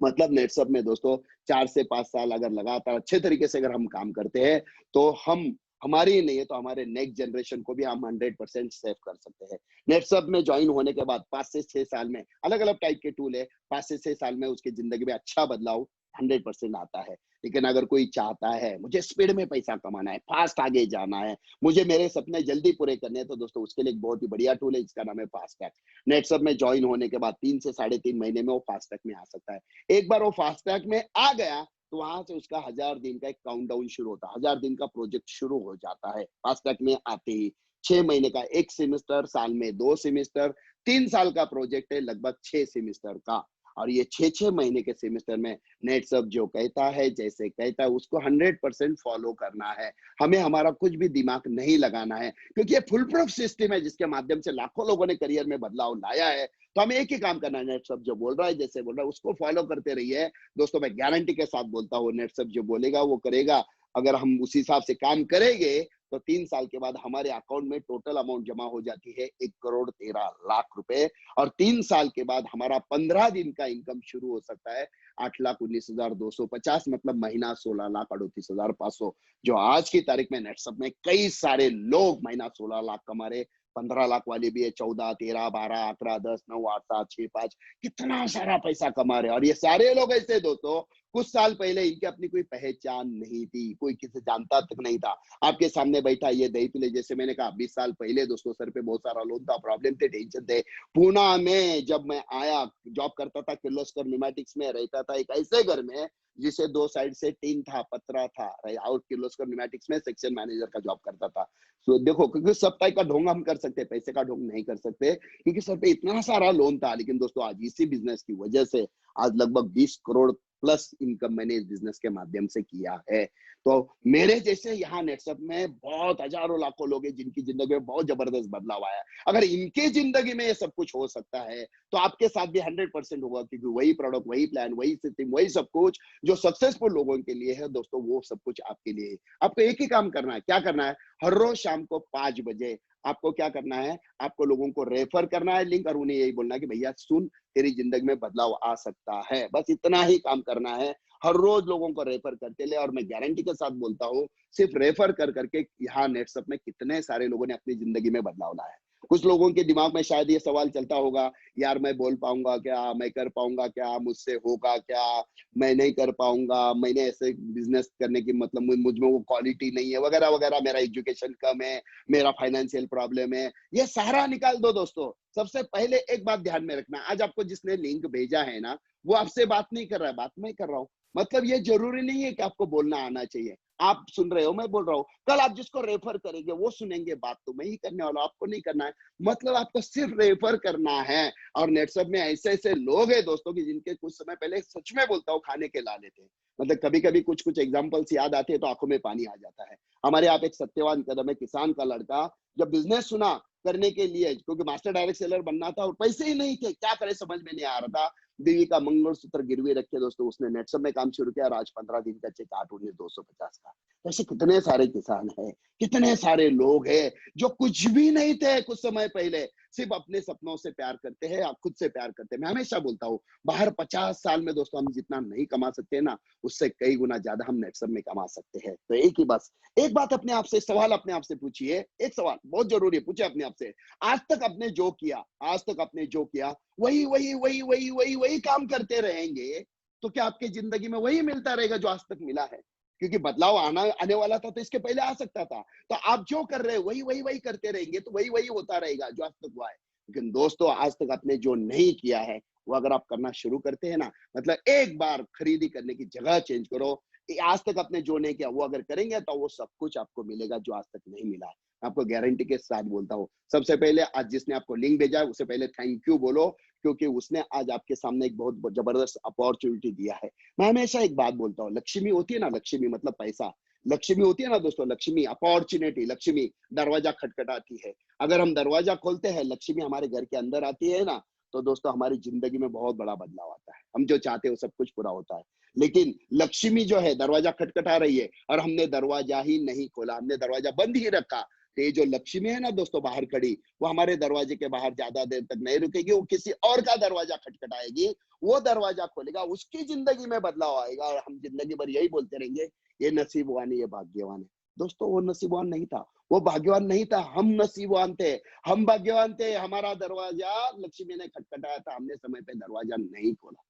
मतलब नेटसप में दोस्तों 4 से 5 साल अगर लगातार अच्छे तरीके से अगर हम काम करते हैं, तो हम, हमारी ही नहीं है तो हमारे नेक्स्ट जनरेशन को भी हम 100% सेव कर सकते हैं। नेटसप में ज्वाइन होने के बाद 5 से 6 साल में, अलग अलग टाइप के टूल है, 5 से 6 साल में उसकी जिंदगी में अच्छा बदलाव 100% आता है। लेकिन अगर कोई चाहता है मुझे स्पीड में पैसा कमाना है, फास्ट आगे जाना है, मुझे मेरे सपने जल्दी पूरे करने हैं, तो दोस्तों उसके लिए एक बहुत ही बढ़िया टूल है जिसका नाम है फास्ट ट्रैक। नेटसप में ज्वाइन होने के बाद 3 से 3.5 महीने में वो फास्ट ट्रैक में आ सकता है। एक बार वो फास्ट ट्रैक में आ गया तो वहां से उसका 1000 दिन का एक काउंटडाउन शुरू होता है, 1000 दिन का प्रोजेक्ट शुरू हो जाता है फास्ट ट्रैक में आते ही। 6 महीने का एक सेमेस्टर, साल में 2 सेमेस्टर, 3 साल का प्रोजेक्ट है लगभग 6 सेमेस्टर का। और ये 6-6 महीने के सेमेस्टर में नेटसप जो कहता है, जैसे कहता है, उसको 100% फॉलो करना है। हमें हमारा कुछ भी दिमाग नहीं लगाना है, क्योंकि ये फुल प्रूफ सिस्टम है जिसके माध्यम से लाखों लोगों ने करियर में बदलाव लाया है। तो हमें एक ही काम करना है, नेटसप जो बोल रहा है, जैसे बोल रहा है, उसको फॉलो करते रहिए। दोस्तों मैं गारंटी के साथ बोलता हूँ, नेटसप जो बोलेगा वो करेगा। अगर हम उसी हिसाब से काम करेंगे तो 3 साल के बाद हमारे अकाउंट में टोटल अमाउंट जमा हो जाती है 1,13,00,000 रुपए। और 3 साल के बाद हमारा 15 दिन का इनकम शुरू हो सकता है 8,19,250, मतलब महीना 16,38,500। जो आज की तारीख में नेटसप में कई सारे लोग महीना 16 लाख कमा रहे, 15 लाख वाले भी है, 14, 13, 12, 11, 10, 9, 8, 7, 6, 5, कितना सारा पैसा कमा रहे हैं। और ये सारे लोग ऐसे दोस्तों, कुछ साल पहले इनकी अपनी कोई पहचान नहीं थी, कोई किसी जानता तक नहीं था। आपके सामने बैठा ये दैतुले, जैसे मैंने कहा 20 साल पहले दोस्तों सर पे बहुत सारा लोन था, प्रॉब्लम थे, टेंशन थे। पूना में जब मैं आया, जॉब करता था किर्लोस्कर न्यूमेटिक्स में, रहता था एक ऐसे घर में जिसे 2 साइड से टीन था, पतरा था, और किर्लोस्कर न्यूमेटिक्स में सेक्शन मैनेजर का जॉब करता था। तो देखो, क्योंकि सब टाइप का ढोंग हम कर सकते हैं, पैसे का ढोंग नहीं कर सकते, क्योंकि सर पे इतना सारा लोन था। लेकिन दोस्तों आज इसी बिजनेस की वजह से आज लगभग 20 करोड़ प्लस इनकम मैंने इस बिजनेस के माध्यम से किया है। तो मेरे जैसे यहाँ नेटसप में बहुत हजारों लाखों लोग हैं जिनकी जिंदगी में बहुत जबरदस्त बदलाव आया है। अगर इनके जिंदगी में ये सब कुछ हो सकता है तो आपके साथ भी 100% होगा, क्योंकि वही प्रोडक्ट, वही प्लान, वही सिस्टम, वही सब कुछ जो सक्सेसफुल लोगों के लिए है दोस्तों, वो सब कुछ आपके लिए है। आपको एक ही काम करना है। क्या करना है? हर रोज शाम को 5 बजे आपको क्या करना है? आपको लोगों को रेफर करना है लिंक, और उन्हें यही बोलना है कि भैया सुन, तेरी जिंदगी में बदलाव आ सकता है। बस इतना ही काम करना है। हर रोज लोगों को रेफर करते ले, और मैं गारंटी के साथ बोलता हूँ, सिर्फ रेफर कर करके यहाँ नेटसप में कितने सारे लोगों ने अपनी जिंदगी में बदलाव लाया है। कुछ लोगों के दिमाग में शायद ये सवाल चलता होगा, यार मैं बोल पाऊंगा क्या, मैं कर पाऊंगा क्या, मुझसे होगा क्या, मैं नहीं कर पाऊंगा, मैंने ऐसे बिजनेस करने की मतलब मुझ में वो क्वालिटी नहीं है, वगैरह वगैरह, मेरा एजुकेशन कम है, मेरा फाइनेंशियल प्रॉब्लम है। ये सारा निकाल दो दोस्तों। सबसे पहले एक बात ध्यान में रखना, आज आपको जिसने लिंक भेजा है ना, वो आपसे बात नहीं कर रहा है, बात मैं कर रहा हूँ। मतलब ये जरूरी नहीं है कि आपको बोलना आना चाहिए। आप सुन रहे हो, मैं बोल रहा हूँ, कल आप जिसको रेफर करेंगे वो सुनेंगे, बात तो मैं ही करने वाला हूं, आपको नहीं करना है। मतलब आपको सिर्फ रेफर करना है। और नेटसप में ऐसे ऐसे लोग हैं दोस्तों की जिनके कुछ समय पहले, सच में बोलता हूँ, खाने के लाले थे। मतलब कभी कभी कुछ कुछ एग्जाम्पल्स याद आते हैं तो आंखों में पानी आ जाता है। हमारे यहाँ पे एक सत्यवान कदम है, किसान का लड़का, जब बिजनेस सुना करने के लिए, क्योंकि मास्टर डायरेक्ट सेलर बनना था और पैसे ही नहीं थे, क्या करे समझ में नहीं आ रहा था, बीवी का मंगलसूत्र गिरवी रख के दोस्तों उसने नेटसप में काम शुरू किया, और आज 15 दिन का चेक 8,250 का। ऐसे कितने सारे किसान हैं, कितने सारे लोग हैं जो कुछ भी नहीं थे कुछ समय पहले, सिर्फ अपने सपनों से प्यार करते हैं, आप खुद से प्यार करते हैं। मैं हमेशा बोलता हूँ, बाहर 50 साल में दोस्तों हम जितना नहीं कमा सकते हैं ना, उससे कई गुना ज्यादा हम नेटसप में कमा सकते हैं। तो एक ही बस एक बात अपने आप से, सवाल अपने आप से पूछिए, एक सवाल बहुत जरूरी है, पूछे अपने आप से, आज तक आपने जो किया, आज तक आपने जो किया, वही वही वही वही वही वही काम करते रहेंगे तो क्या आपकी जिंदगी में वही मिलता रहेगा जो आज तक मिला है? क्योंकि बदलाव आने वाला था तो इसके पहले आ सकता था। तो आप जो कर रहे हैं वही वही वही करते रहेंगे तो वही वही होता रहेगा जो आज तक हुआ है। लेकिन दोस्तों आज तक आपने जो नहीं किया है वो अगर आप करना शुरू करते हैं ना, मतलब एक बार खरीदी करने की जगह चेंज करो, आज तक आपने जो नहीं किया वो अगर करेंगे तो वो सब कुछ आपको मिलेगा जो आज तक नहीं मिला है। आपको गारंटी के साथ बोलता हूँ। सबसे पहले आज जिसने आपको लिंक भेजा है उससे पहले थैंक यू बोलो, क्योंकि उसने आज आपके सामने एक बहुत जबरदस्त अपॉर्चुनिटी दिया है। मैं हमेशा एक बात बोलता हूँ, लक्ष्मी होती है ना, लक्ष्मी मतलब पैसा, लक्ष्मी होती है ना दोस्तों, लक्ष्मी अपॉर्चुनिटी, लक्ष्मी दरवाजा खटखटाती है। अगर हम दरवाजा खोलते हैं, लक्ष्मी हमारे घर के अंदर आती है ना, तो दोस्तों हमारी जिंदगी में बहुत बड़ा बदलाव आता है, हम जो चाहते हैं वो सब कुछ पूरा होता है। लेकिन लक्ष्मी जो है दरवाजा खटखटा रही है और हमने दरवाजा ही नहीं खोला, हमने दरवाजा बंद ही रखा, तो ये जो लक्ष्मी है ना दोस्तों बाहर खड़ी, वो हमारे दरवाजे के बाहर ज्यादा देर तक नहीं रुकेगी, वो किसी और का दरवाजा खटखटाएगी, वो दरवाजा खोलेगा, उसकी जिंदगी में बदलाव आएगा, और हम जिंदगी भर यही बोलते रहेंगे, ये नसीबवान है, ये भाग्यवान है। दोस्तों वो नसीबवान नहीं था, वो भाग्यवान नहीं था, हम नसीबवान थे, हम भाग्यवान थे। हमारा दरवाजा लक्ष्मी ने खटखटाया था, हमने समय पे दरवाजा नहीं खोला।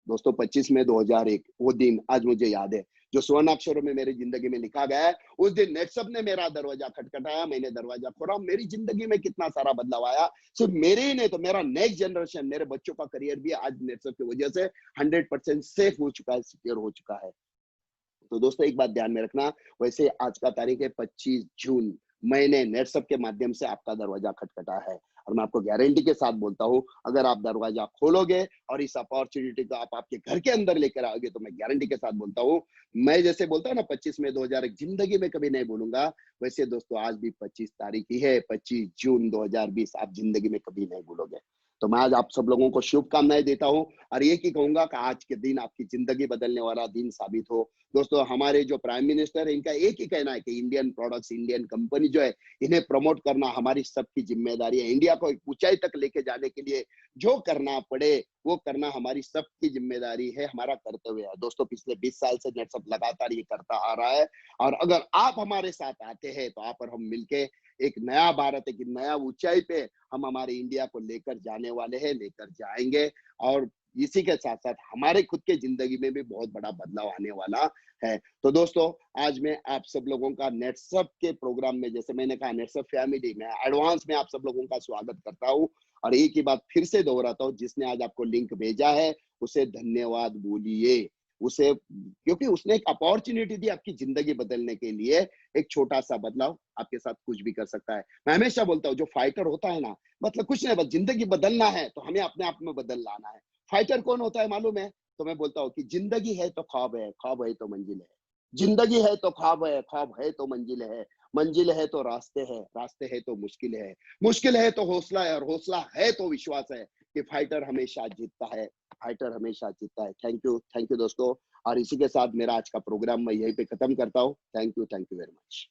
दोस्तों 25 मई 2001 वो दिन आज मुझे याद है, जो स्वर्ण अक्षरों में मेरी जिंदगी में लिखा गया है। उस दिन नेटसप ने मेरा दरवाजा खटखटाया, मैंने दरवाजा खोला, मेरी जिंदगी में कितना सारा बदलाव आया। सिर्फ मेरे ही नहीं तो मेरा नेक्स्ट जनरेशन, मेरे बच्चों का करियर भी आज नेटसप की वजह से 100% सेफ हो चुका है, सिक्योर हो चुका है। तो दोस्तों एक बात ध्यान में रखना, वैसे आज का तारीख है 25 जून, मैंने नेटसप के माध्यम से आपका दरवाजा खटखटा है, और मैं आपको गारंटी के साथ बोलता हूं, अगर आप दरवाजा खोलोगे और इस अपॉर्चुनिटी को आप आपके घर के अंदर लेकर आओगे, तो मैं गारंटी के साथ बोलता हूं, मैं जैसे बोलता हूं ना 25 मई 2001 जिंदगी में कभी नहीं भूलूंगा, वैसे दोस्तों आज भी 25 तारीख ही है, 25 जून 2020 आप जिंदगी में कभी नहीं भूलोगे। तो मैं आज आप सब लोगों को शुभकामनाएं देता हूं और ये की कहूंगा कि आज के दिन आपकी जिंदगी बदलने वाला दिन साबित हो। दोस्तों, हमारे जो प्राइम मिनिस्टर है, इनका एक ही कहना है कि इंडियन प्रोडक्ट्स, इंडियन कंपनी जो है, इन्हें प्रमोट करना हमारी सबकी जिम्मेदारी है। इंडिया को एक ऊंचाई तक लेके जाने के लिए जो करना पड़े वो करना हमारी सबकी जिम्मेदारी है, हमारा कर्तव्य है। दोस्तों, पिछले 20 साल से नेटसप लगातार ये करता आ रहा है और अगर आप हमारे साथ आते हैं तो आप और हम मिलके एक नया भारत, एक नया ऊंचाई पे हम हमारे इंडिया को लेकर जाने वाले हैं, लेकर जाएंगे। और इसी के साथ साथ हमारे खुद के जिंदगी में भी बहुत बड़ा बदलाव आने वाला है। तो दोस्तों, आज मैं आप सब लोगों का नेटसप के प्रोग्राम में, जैसे मैंने कहा, नेटसप फैमिली में एडवांस में आप सब लोगों का स्वागत करता हूं और एक ही बात फिर से दोहराता हूं, जिसने आज आपको लिंक भेजा है उसे धन्यवाद बोलिए। उसे, क्योंकि उसने एक अपॉर्चुनिटी दी आपकी जिंदगी बदलने के लिए। एक छोटा सा बदलाव आपके साथ कुछ भी कर सकता है। मैं हमेशा बोलता हूँ, जो फाइटर होता है ना, मतलब कुछ नहीं, बस जिंदगी बदलना है तो हमें अपने आप में बदल लाना है। फाइटर कौन होता है मालूम है? तो मैं बोलता हूँ कि जिंदगी है तो ख्वाब है, ख्वाब है तो मंजिल है। जिंदगी है तो ख्वाब है तो मंजिल है। मंजिल है तो रास्ते है, रास्ते है तो मुश्किल है। मुश्किल है तो हौसला है और हौसला है तो विश्वास है कि फाइटर हमेशा जीतता है। फाइटर हमेशा जीतता है। थैंक यू दोस्तों। और इसी के साथ मेरा आज का प्रोग्राम मैं यहीं पे खत्म करता हूँ। Thank you very much.